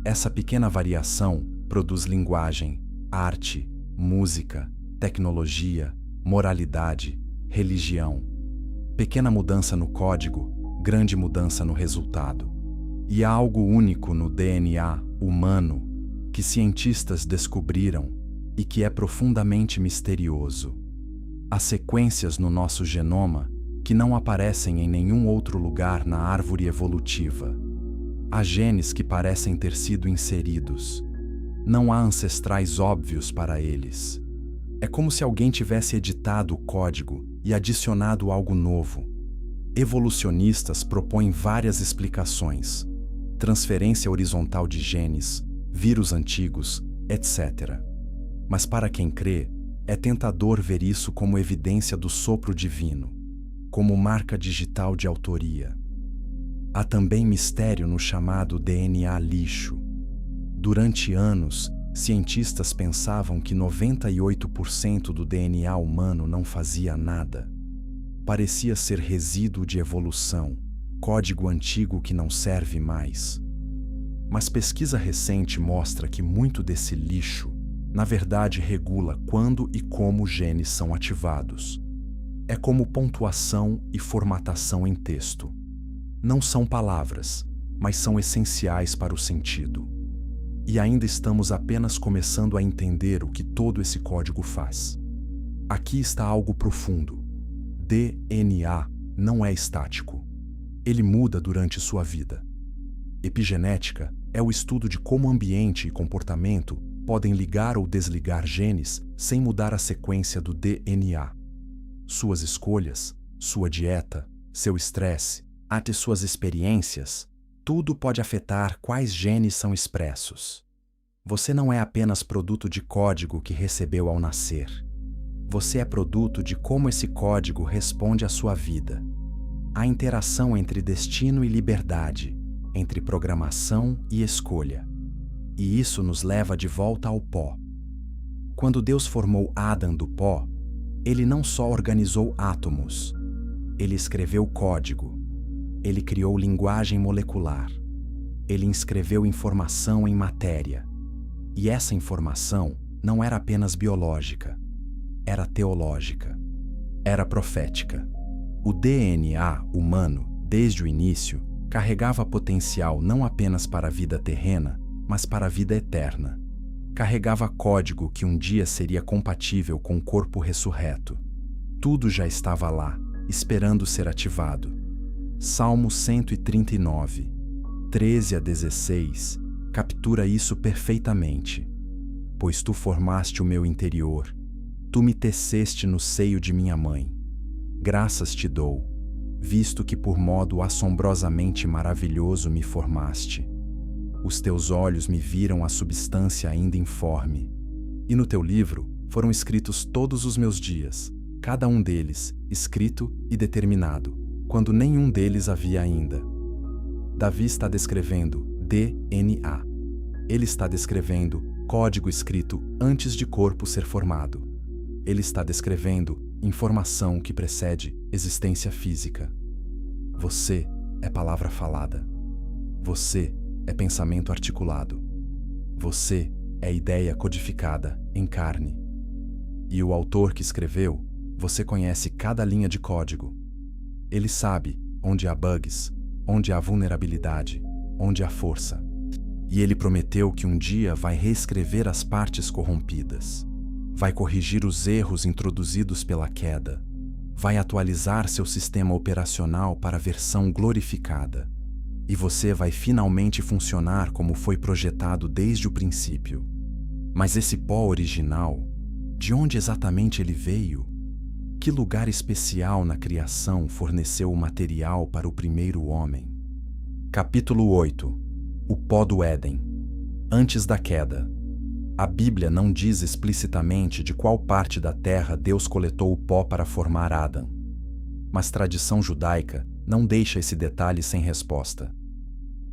Essa pequena variação produz linguagem, arte, música, tecnologia, moralidade, religião. Pequena mudança no código, grande mudança no resultado. E há algo único no DNA humano que cientistas descobriram e que é profundamente misterioso. Há sequências no nosso genoma que não aparecem em nenhum outro lugar na árvore evolutiva. Há genes que parecem ter sido inseridos. Não há ancestrais óbvios para eles. É como se alguém tivesse editado o código e adicionado algo novo. Evolucionistas propõem várias explicações: transferência horizontal de genes, vírus antigos, etc. Mas para quem crê, é tentador ver isso como evidência do sopro divino, como marca digital de autoria. Há também mistério no chamado DNA lixo. Durante anos, cientistas pensavam que 98% do DNA humano não fazia nada. Parecia ser resíduo de evolução, código antigo que não serve mais. Mas pesquisa recente mostra que muito desse lixo, na verdade, regula quando e como genes são ativados. É como pontuação e formatação em texto. Não são palavras, mas são essenciais para o sentido. E ainda estamos apenas começando a entender o que todo esse código faz. Aqui está algo profundo. DNA não é estático. Ele muda durante sua vida. Epigenética é o estudo de como ambiente e comportamento podem ligar ou desligar genes sem mudar a sequência do DNA. Suas escolhas, sua dieta, seu estresse, até suas experiências, tudo pode afetar quais genes são expressos. Você não é apenas produto de código que recebeu ao nascer. Você é produto de como esse código responde à sua vida. A interação entre destino e liberdade, entre programação e escolha. E isso nos leva de volta ao pó. Quando Deus formou Adão do pó, Ele não só organizou átomos, Ele escreveu código, Ele criou linguagem molecular, Ele inscreveu informação em matéria. E essa informação não era apenas biológica, era teológica, era profética. O DNA humano, desde o início, carregava potencial não apenas para a vida terrena, mas para a vida eterna. Carregava código que um dia seria compatível com o corpo ressurreto. Tudo já estava lá, esperando ser ativado. Salmo 139, 13 a 16, captura isso perfeitamente. Pois tu formaste o meu interior, tu me teceste no seio de minha mãe. Graças te dou, visto que por modo assombrosamente maravilhoso me formaste. Os teus olhos me viram a substância ainda informe. E no teu livro foram escritos todos os meus dias, cada um deles escrito e determinado, quando nenhum deles havia ainda. Davi está descrevendo DNA. Ele está descrevendo código escrito antes de corpo ser formado. Ele está descrevendo informação que precede existência física. Você é palavra falada. Você é pensamento articulado. Você é ideia codificada em carne. E o autor que escreveu, você conhece cada linha de código. Ele sabe onde há bugs, onde há vulnerabilidade, onde há força. E ele prometeu que um dia vai reescrever as partes corrompidas. Vai corrigir os erros introduzidos pela queda. Vai atualizar seu sistema operacional para a versão glorificada. E você vai finalmente funcionar como foi projetado desde o princípio. Mas esse pó original, de onde exatamente ele veio? Que lugar especial na criação forneceu o material para o primeiro homem? Capítulo 8. O pó do Éden. Antes da queda. A Bíblia não diz explicitamente de qual parte da terra Deus coletou o pó para formar Adão. Mas tradição judaica não deixa esse detalhe sem resposta.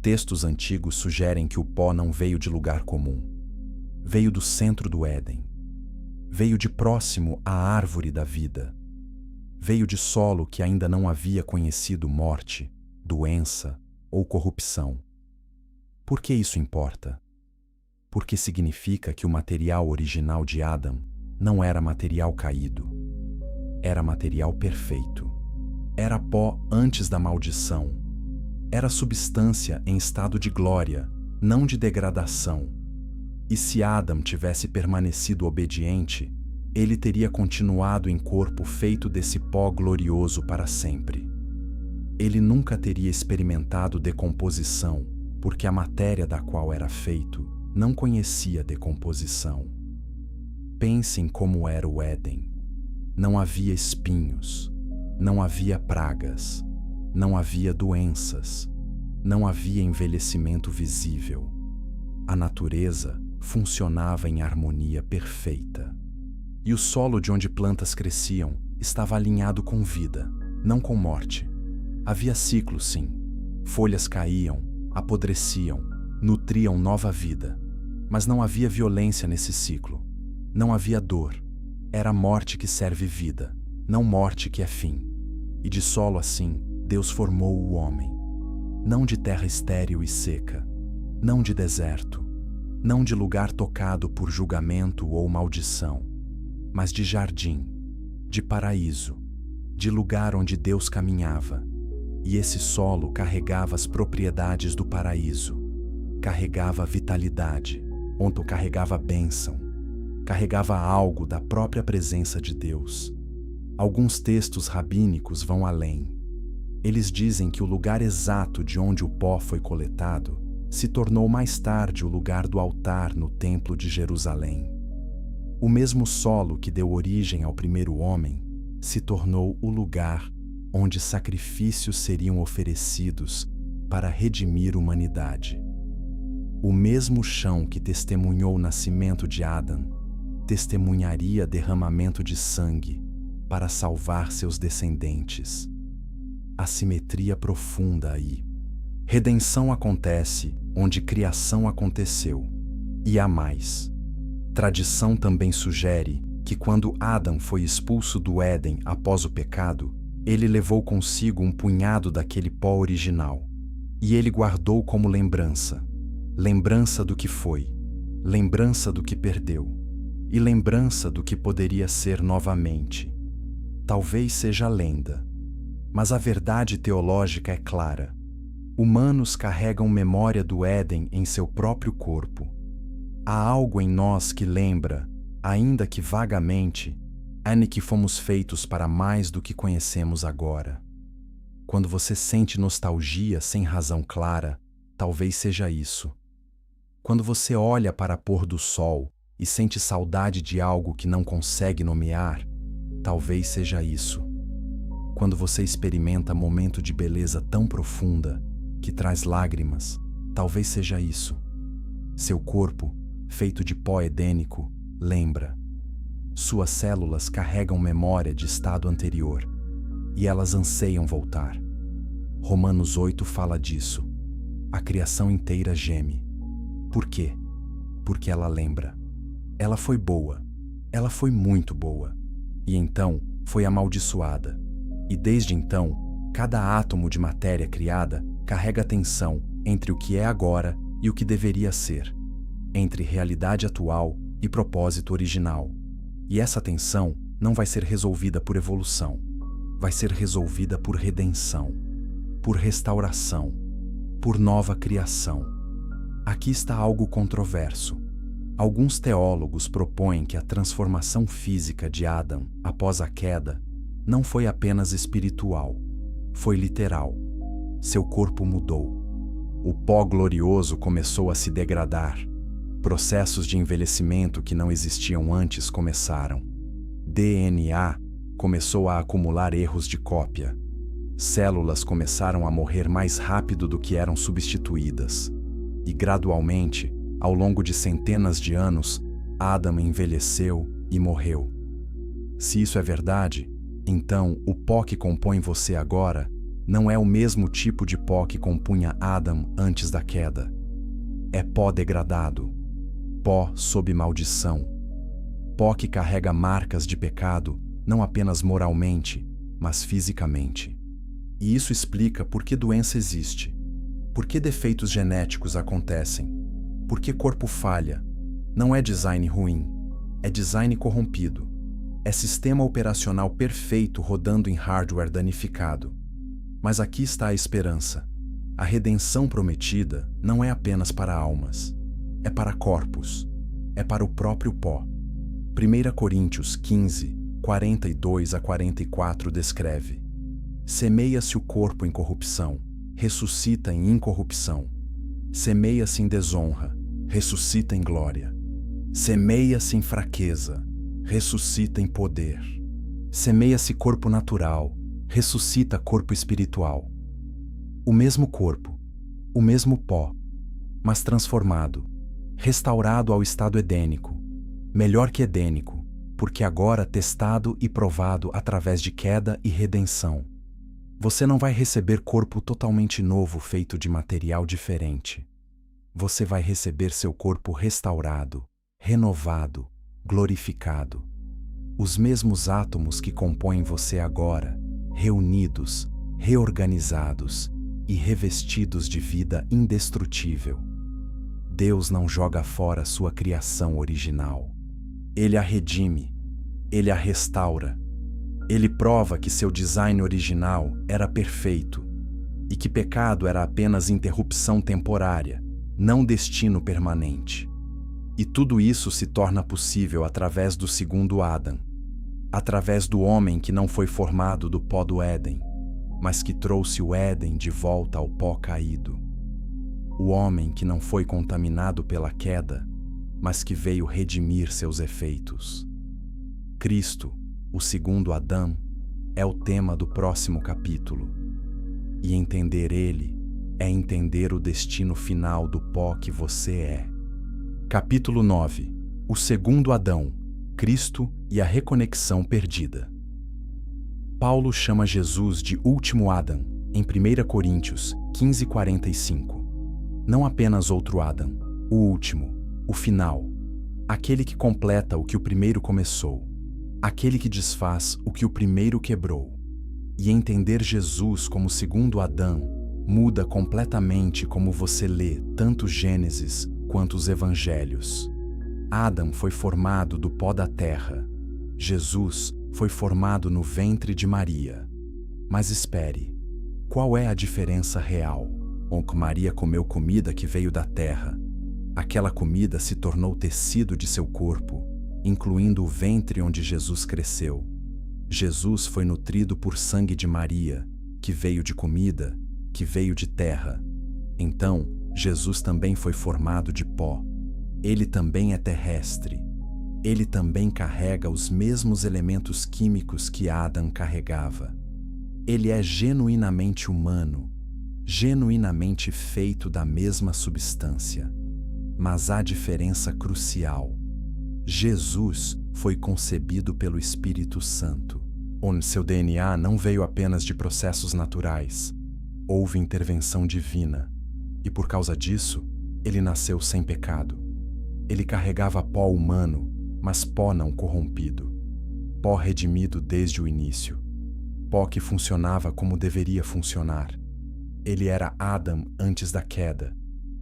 Textos antigos sugerem que o pó não veio de lugar comum. Veio do centro do Éden. Veio de próximo à árvore da vida. Veio de solo que ainda não havia conhecido morte, doença ou corrupção. Por que isso importa? Porque significa que o material original de Adão não era material caído. Era material perfeito. Era pó antes da maldição. Era substância em estado de glória, não de degradação. E se Adão tivesse permanecido obediente, ele teria continuado em corpo feito desse pó glorioso para sempre. Ele nunca teria experimentado decomposição, porque a matéria da qual era feito não conhecia decomposição. Pensem como era o Éden. Não havia espinhos, não havia pragas, não havia doenças, não havia envelhecimento visível. A natureza funcionava em harmonia perfeita. E o solo de onde plantas cresciam estava alinhado com vida, não com morte. Havia ciclo, sim. Folhas caíam, apodreciam, nutriam nova vida. Mas não havia violência nesse ciclo. Não havia dor. Era morte que serve vida, não morte que é fim. E de solo assim, Deus formou o homem. Não de terra estéril e seca, não de deserto, não de lugar tocado por julgamento ou maldição, mas de jardim, de paraíso, de lugar onde Deus caminhava. E esse solo carregava as propriedades do paraíso, carregava vitalidade, onde carregava bênção, carregava algo da própria presença de Deus. Alguns textos rabínicos vão além. Eles dizem que o lugar exato de onde o pó foi coletado se tornou mais tarde o lugar do altar no Templo de Jerusalém. O mesmo solo que deu origem ao primeiro homem se tornou o lugar onde sacrifícios seriam oferecidos para redimir a humanidade. O mesmo chão que testemunhou o nascimento de Adão testemunharia derramamento de sangue para salvar seus descendentes. Assimetria profunda aí. Redenção acontece onde criação aconteceu. E há mais. Tradição também sugere que quando Adão foi expulso do Éden após o pecado, ele levou consigo um punhado daquele pó original. E ele guardou como lembrança. Lembrança do que foi, lembrança do que perdeu, e lembrança do que poderia ser novamente. Talvez seja lenda, mas a verdade teológica é clara. Humanos carregam memória do Éden em seu próprio corpo. Há algo em nós que lembra, ainda que vagamente, que fomos feitos para mais do que conhecemos agora. Quando você sente nostalgia sem razão clara, talvez seja isso. Quando você olha para pôr do sol e sente saudade de algo que não consegue nomear, talvez seja isso. Quando você experimenta momento de beleza tão profunda que traz lágrimas, talvez seja isso. Seu corpo, feito de pó edênico, lembra. Suas células carregam memória de estado anterior e elas anseiam voltar. Romanos 8 fala disso. A criação inteira geme. Por quê? Porque ela lembra. Ela foi boa. Ela foi muito boa. E então foi amaldiçoada. E desde então, cada átomo de matéria criada carrega tensão entre o que é agora e o que deveria ser, entre realidade atual e propósito original. E essa tensão não vai ser resolvida por evolução. Vai ser resolvida por redenção, por restauração, por nova criação. Aqui está algo controverso. Alguns teólogos propõem que a transformação física de Adão após a queda não foi apenas espiritual, foi literal. Seu corpo mudou. O pó glorioso começou a se degradar. Processos de envelhecimento que não existiam antes começaram. DNA começou a acumular erros de cópia. Células começaram a morrer mais rápido do que eram substituídas. E gradualmente, ao longo de centenas de anos, Adão envelheceu e morreu. Se isso é verdade, então o pó que compõe você agora não é o mesmo tipo de pó que compunha Adão antes da queda. É pó degradado, pó sob maldição, pó que carrega marcas de pecado, não apenas moralmente, mas fisicamente. E isso explica por que doença existe, por que defeitos genéticos acontecem, por que corpo falha. Não é design ruim, é design corrompido. É sistema operacional perfeito rodando em hardware danificado. Mas aqui está a esperança. A redenção prometida não é apenas para almas, é para corpos, é para o próprio pó. 1 Coríntios 15, 42 a 44 descreve: semeia-se o corpo em corrupção, ressuscita em incorrupção. Semeia-se em desonra, ressuscita em glória. Semeia-se em fraqueza, ressuscita em poder. Semeia-se corpo natural, ressuscita corpo espiritual. O mesmo corpo, o mesmo pó, mas transformado, restaurado ao estado edênico, melhor que edênico, porque agora testado e provado através de queda e redenção. Você não vai receber corpo totalmente novo feito de material diferente. Você vai receber seu corpo restaurado, renovado, glorificado. Os mesmos átomos que compõem você agora, reunidos, reorganizados e revestidos de vida indestrutível. Deus não joga fora sua criação original. Ele a redime, ele a restaura. Ele prova que seu design original era perfeito e que pecado era apenas interrupção temporária, não destino permanente. E tudo isso se torna possível através do segundo Adão, através do homem que não foi formado do pó do Éden, mas que trouxe o Éden de volta ao pó caído. O homem que não foi contaminado pela queda, mas que veio redimir seus efeitos. Cristo, o segundo Adão, é o tema do próximo capítulo. E entender ele é entender o destino final do pó que você é. Capítulo 9. O segundo Adão, Cristo e a reconexão perdida. Paulo chama Jesus de último Adão, em 1 Coríntios 15:45. Não apenas outro Adão, o último, o final, aquele que completa o que o primeiro começou, aquele que desfaz o que o primeiro quebrou. E entender Jesus como segundo Adão muda completamente como você lê tanto Gênesis quanto os Evangelhos. Adão foi formado do pó da terra. Jesus foi formado no ventre de Maria. Mas espere, qual é a diferença real? Onde Maria comeu comida que veio da terra, aquela comida se tornou tecido de seu corpo, incluindo o ventre onde Jesus cresceu. Jesus foi nutrido por sangue de Maria, que veio de comida, que veio de terra. Então, Jesus também foi formado de pó. Ele também é terrestre. Ele também carrega os mesmos elementos químicos que Adão carregava. Ele é genuinamente humano, genuinamente feito da mesma substância. Mas há diferença crucial. Jesus foi concebido pelo Espírito Santo, onde seu DNA não veio apenas de processos naturais. Houve intervenção divina, e por causa disso, ele nasceu sem pecado. Ele carregava pó humano, mas pó não corrompido. Pó redimido desde o início. Pó que funcionava como deveria funcionar. Ele era Adão antes da queda,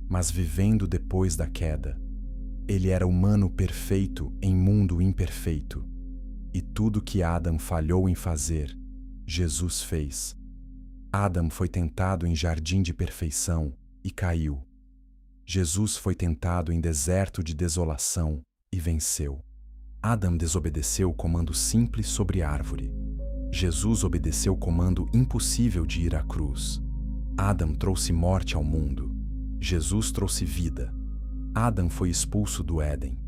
mas vivendo depois da queda. Ele era humano perfeito em mundo imperfeito. E tudo que Adão falhou em fazer, Jesus fez. Adão foi tentado em jardim de perfeição e caiu. Jesus foi tentado em deserto de desolação e venceu. Adão desobedeceu o comando simples sobre árvore. Jesus obedeceu o comando impossível de ir à cruz. Adão trouxe morte ao mundo. Jesus trouxe vida. Adão foi expulso do Éden.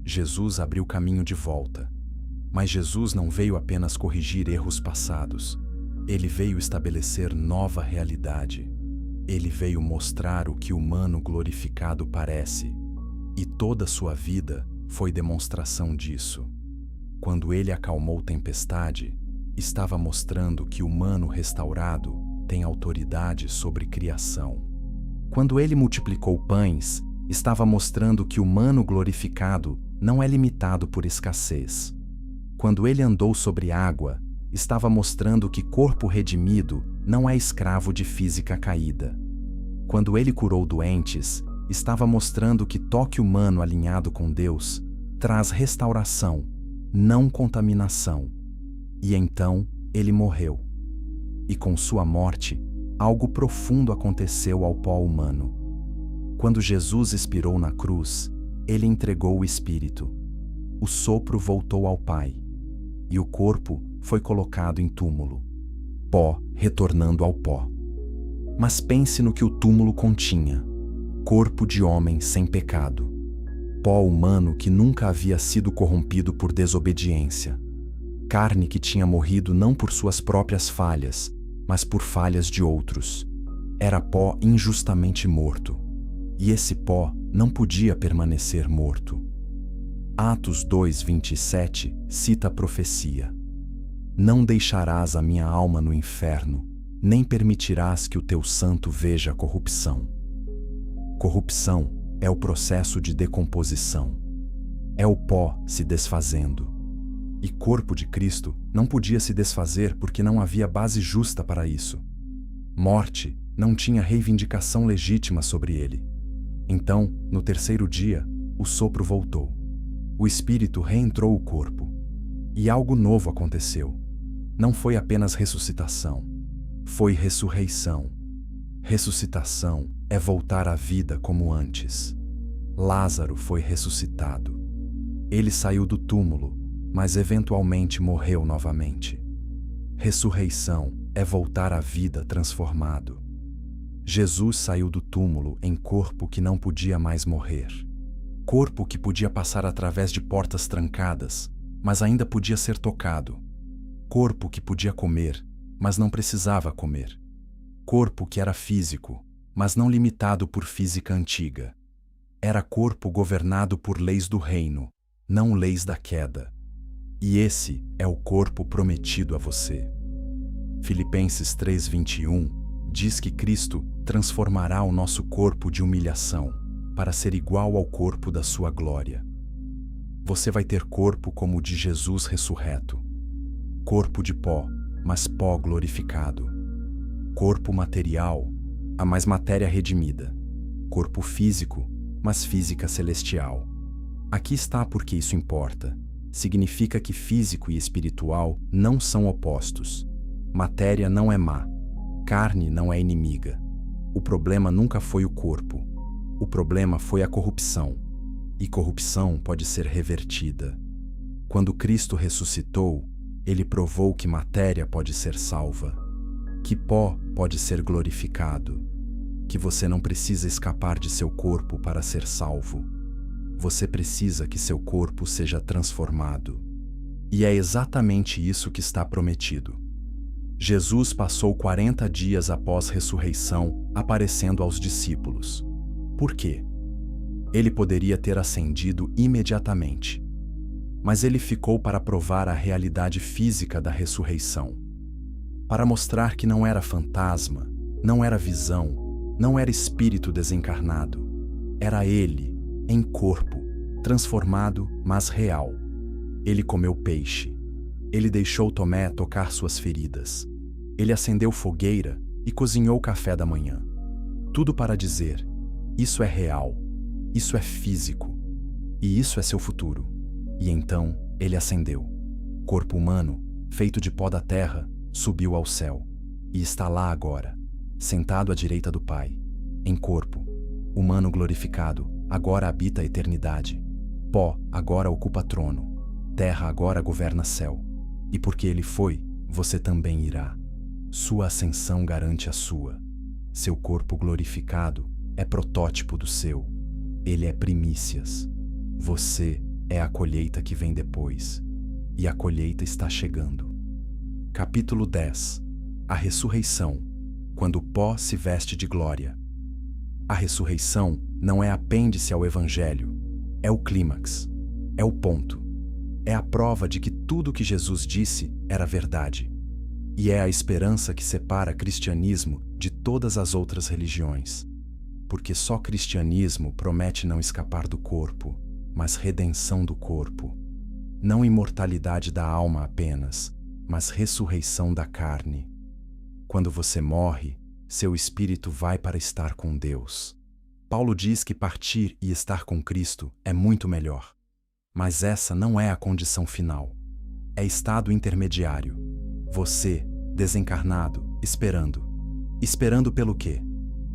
Jesus abriu caminho de volta. Mas Jesus não veio apenas corrigir erros passados. Ele veio estabelecer nova realidade. Ele veio mostrar o que o humano glorificado parece. E toda sua vida foi demonstração disso. Quando ele acalmou tempestade, estava mostrando que o humano restaurado tem autoridade sobre criação. Quando ele multiplicou pães, estava mostrando que o humano glorificado não é limitado por escassez. Quando ele andou sobre água, estava mostrando que corpo redimido não é escravo de física caída. Quando ele curou doentes, estava mostrando que toque humano alinhado com Deus traz restauração, não contaminação. E então ele morreu. E com sua morte, algo profundo aconteceu ao pó humano. Quando Jesus expirou na cruz, ele entregou o Espírito. O sopro voltou ao Pai. E o corpo foi colocado em túmulo. Pó retornando ao pó. Mas pense no que o túmulo continha: corpo de homem sem pecado. Pó humano que nunca havia sido corrompido por desobediência. Carne que tinha morrido não por suas próprias falhas, mas por falhas de outros. Era pó injustamente morto. E esse pó não podia permanecer morto. Atos 2:27 cita a profecia: Não deixarás a minha alma no inferno, nem permitirás que o teu santo veja corrupção. Corrupção é o processo de decomposição. É o pó se desfazendo. E corpo de Cristo não podia se desfazer porque não havia base justa para isso. Morte não tinha reivindicação legítima sobre ele. Então, no terceiro dia, o sopro voltou. O Espírito reentrou o corpo. E algo novo aconteceu. Não foi apenas ressuscitação. Foi ressurreição. Ressuscitação é voltar à vida como antes. Lázaro foi ressuscitado. Ele saiu do túmulo, mas eventualmente morreu novamente. Ressurreição é voltar à vida transformado. Jesus saiu do túmulo em corpo que não podia mais morrer. Corpo que podia passar através de portas trancadas, mas ainda podia ser tocado. Corpo que podia comer, mas não precisava comer. Corpo que era físico, mas não limitado por física antiga. Era corpo governado por leis do reino, não leis da queda. E esse é o corpo prometido a você. Filipenses 3:21 diz que Cristo transformará o nosso corpo de humilhação para ser igual ao corpo da sua glória. Você vai ter corpo como o de Jesus ressurreto. Corpo de pó, mas pó glorificado. Corpo material, mas matéria redimida. Corpo físico, mas física celestial. Aqui está porque isso importa. Significa que físico e espiritual não são opostos. Matéria não é má. Carne não é inimiga. O problema nunca foi o corpo. O problema foi a corrupção. E corrupção pode ser revertida. Quando Cristo ressuscitou, ele provou que matéria pode ser salva, que pó pode ser glorificado, que você não precisa escapar de seu corpo para ser salvo. Você precisa que seu corpo seja transformado. E é exatamente isso que está prometido. Jesus passou 40 dias após ressurreição aparecendo aos discípulos. Por quê? Ele poderia ter ascendido imediatamente. Mas ele ficou para provar a realidade física da ressurreição. Para mostrar que não era fantasma, não era visão, não era espírito desencarnado. Era ele, em corpo, transformado, mas real. Ele comeu peixe. Ele deixou Tomé tocar suas feridas. Ele acendeu fogueira e cozinhou café da manhã. Tudo para dizer: isso é real, isso é físico, e isso é seu futuro. E então ele ascendeu. Corpo humano, feito de pó da terra, subiu ao céu. E está lá agora, sentado à direita do Pai. Em corpo, humano glorificado, agora habita a eternidade. Pó agora ocupa trono. Terra agora governa céu. E porque ele foi, você também irá. Sua ascensão garante a sua. Seu corpo glorificado é protótipo do seu. Ele é primícias. Você é a colheita que vem depois. E a colheita está chegando. Capítulo 10. A ressurreição, quando o pó se veste de glória. A ressurreição não é apêndice ao Evangelho. É o clímax. É o ponto. É a prova de que tudo o que Jesus disse era verdade. E é a esperança que separa cristianismo de todas as outras religiões. Porque só cristianismo promete não escapar do corpo, mas redenção do corpo. Não imortalidade da alma apenas, mas ressurreição da carne. Quando você morre, seu espírito vai para estar com Deus. Paulo diz que partir e estar com Cristo é muito melhor. Mas essa não é a condição final. É estado intermediário. Você, desencarnado, esperando. Esperando pelo quê?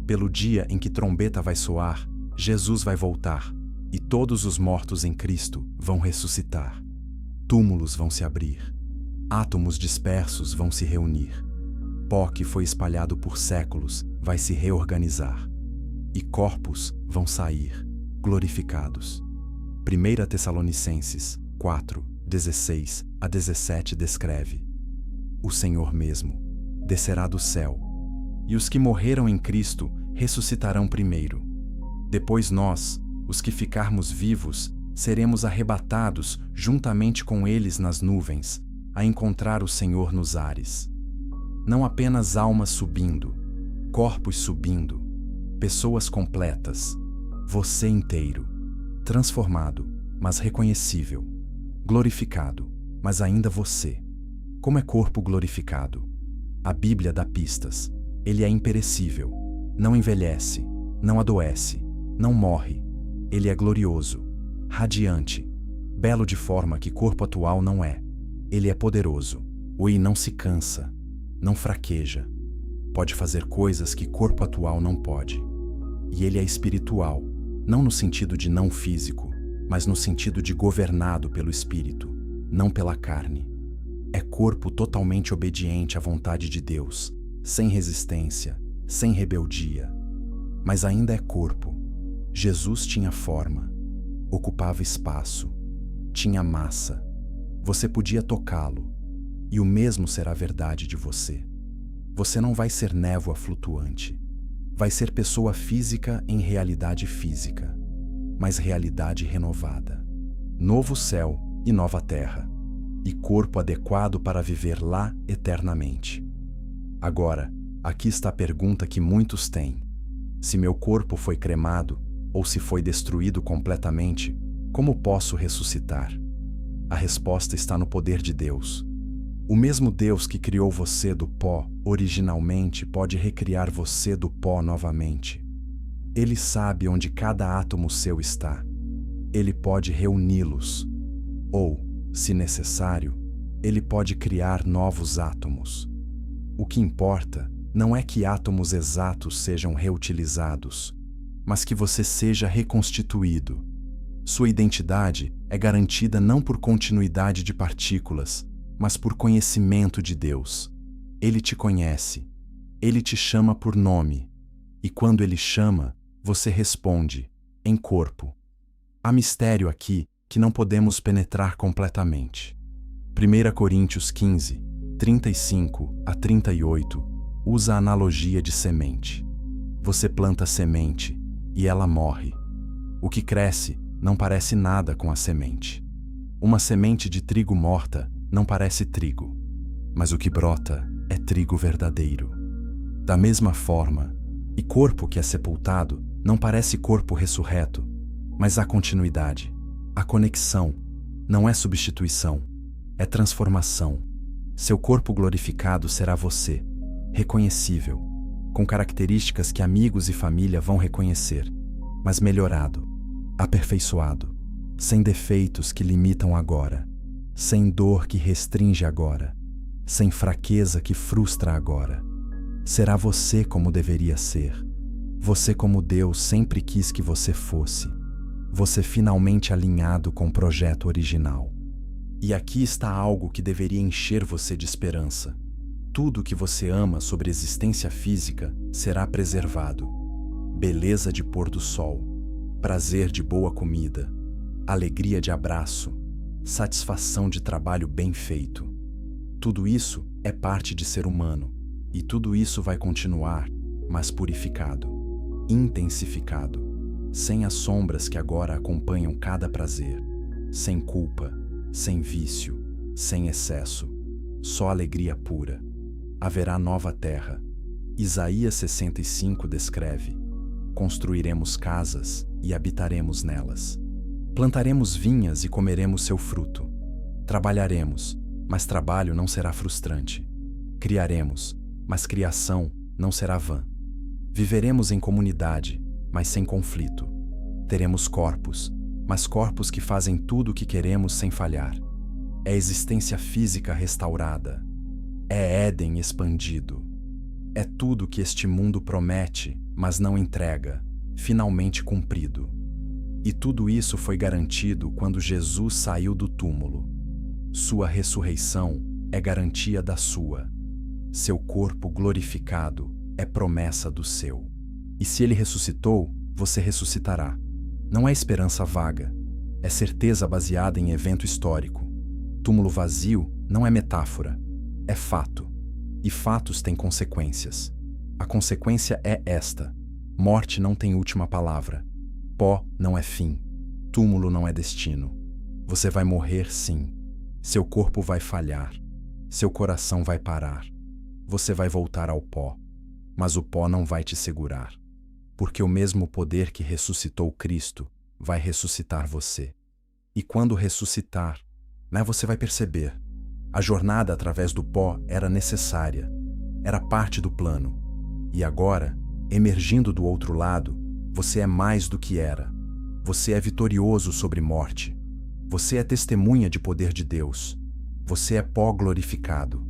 Pelo dia em que trombeta vai soar, Jesus vai voltar, e todos os mortos em Cristo vão ressuscitar. Túmulos vão se abrir. Átomos dispersos vão se reunir. Pó que foi espalhado por séculos vai se reorganizar. E corpos vão sair, glorificados. 1 Tessalonicenses 4, 16 a 17 descreve: o Senhor mesmo descerá do céu, e os que morreram em Cristo ressuscitarão primeiro. Depois nós, os que ficarmos vivos, seremos arrebatados juntamente com eles nas nuvens, a encontrar o Senhor nos ares. Não apenas almas subindo, corpos subindo, pessoas completas, você inteiro, transformado, mas reconhecível, glorificado, mas ainda você. Como é corpo glorificado? A Bíblia dá pistas. Ele é imperecível, não envelhece, não adoece, não morre. Ele é glorioso, radiante, belo de forma que corpo atual não é. Ele é poderoso, e não se cansa, não fraqueja. Pode fazer coisas que corpo atual não pode. E ele é espiritual, não no sentido de não físico, mas no sentido de governado pelo Espírito, não pela carne. É corpo totalmente obediente à vontade de Deus, sem resistência, sem rebeldia. Mas ainda é corpo. Jesus tinha forma, ocupava espaço, tinha massa. Você podia tocá-lo, e o mesmo será verdade de você. Você não vai ser névoa flutuante. Vai ser pessoa física em realidade física, mas realidade renovada. Novo céu e nova terra, e corpo adequado para viver lá eternamente. Agora, aqui está a pergunta que muitos têm. Se meu corpo foi cremado, ou se foi destruído completamente, como posso ressuscitar? A resposta está no poder de Deus. O mesmo Deus que criou você do pó originalmente pode recriar você do pó novamente. Ele sabe onde cada átomo seu está. Ele pode reuni-los. Ou, se necessário, ele pode criar novos átomos. O que importa não é que átomos exatos sejam reutilizados, mas que você seja reconstituído. Sua identidade é garantida não por continuidade de partículas, mas por conhecimento de Deus. Ele te conhece. Ele te chama por nome. E quando ele chama, você responde, em corpo. Há mistério aqui que não podemos penetrar completamente. 1 Coríntios 15, 35 a 38, usa a analogia de semente. Você planta semente e ela morre. O que cresce não parece nada com a semente. Uma semente de trigo morta não parece trigo, mas o que brota é trigo verdadeiro. Da mesma forma, e corpo que é sepultado não parece corpo ressurreto, mas há continuidade. A conexão não é substituição, é transformação. Seu corpo glorificado será você, reconhecível, com características que amigos e família vão reconhecer, mas melhorado, aperfeiçoado, sem defeitos que limitam agora, sem dor que restringe agora, sem fraqueza que frustra agora. Será você como deveria ser, você como Deus sempre quis que você fosse, você finalmente alinhado com o projeto original. E aqui está algo que deveria encher você de esperança. Tudo que você ama sobre existência física será preservado. Beleza de pôr do sol, prazer de boa comida, alegria de abraço, satisfação de trabalho bem feito. Tudo isso é parte de ser humano, e tudo isso vai continuar, mas purificado, intensificado, sem as sombras que agora acompanham cada prazer, sem culpa, sem vício, sem excesso, só alegria pura. Haverá nova terra. Isaías 65 descreve: construiremos casas e habitaremos nelas. Plantaremos vinhas e comeremos seu fruto. Trabalharemos, mas trabalho não será frustrante. Criaremos, mas criação não será vã. Viveremos em comunidade, mas sem conflito. Teremos corpos, mas corpos que fazem tudo o que queremos sem falhar. É existência física restaurada. É Éden expandido. É tudo que este mundo promete, mas não entrega, finalmente cumprido. E tudo isso foi garantido quando Jesus saiu do túmulo. Sua ressurreição é garantia da sua. Seu corpo glorificado é promessa do seu. E se ele ressuscitou, você ressuscitará. Não é esperança vaga, é certeza baseada em evento histórico. Túmulo vazio não é metáfora, é fato. E fatos têm consequências. A consequência é esta: morte não tem última palavra. Pó não é fim. Túmulo não é destino. Você vai morrer, sim. Seu corpo vai falhar. Seu coração vai parar. Você vai voltar ao pó. Mas o pó não vai te segurar. Porque o mesmo poder que ressuscitou Cristo vai ressuscitar você. E quando ressuscitar, você vai perceber: a jornada através do pó era necessária, era parte do plano. E agora, emergindo do outro lado, você é mais do que era. Você é vitorioso sobre morte. Você é testemunha de poder de Deus. Você é pó glorificado.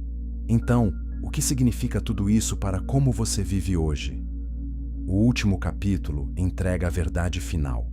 Então, o que significa tudo isso para como você vive hoje? O último capítulo entrega a verdade final.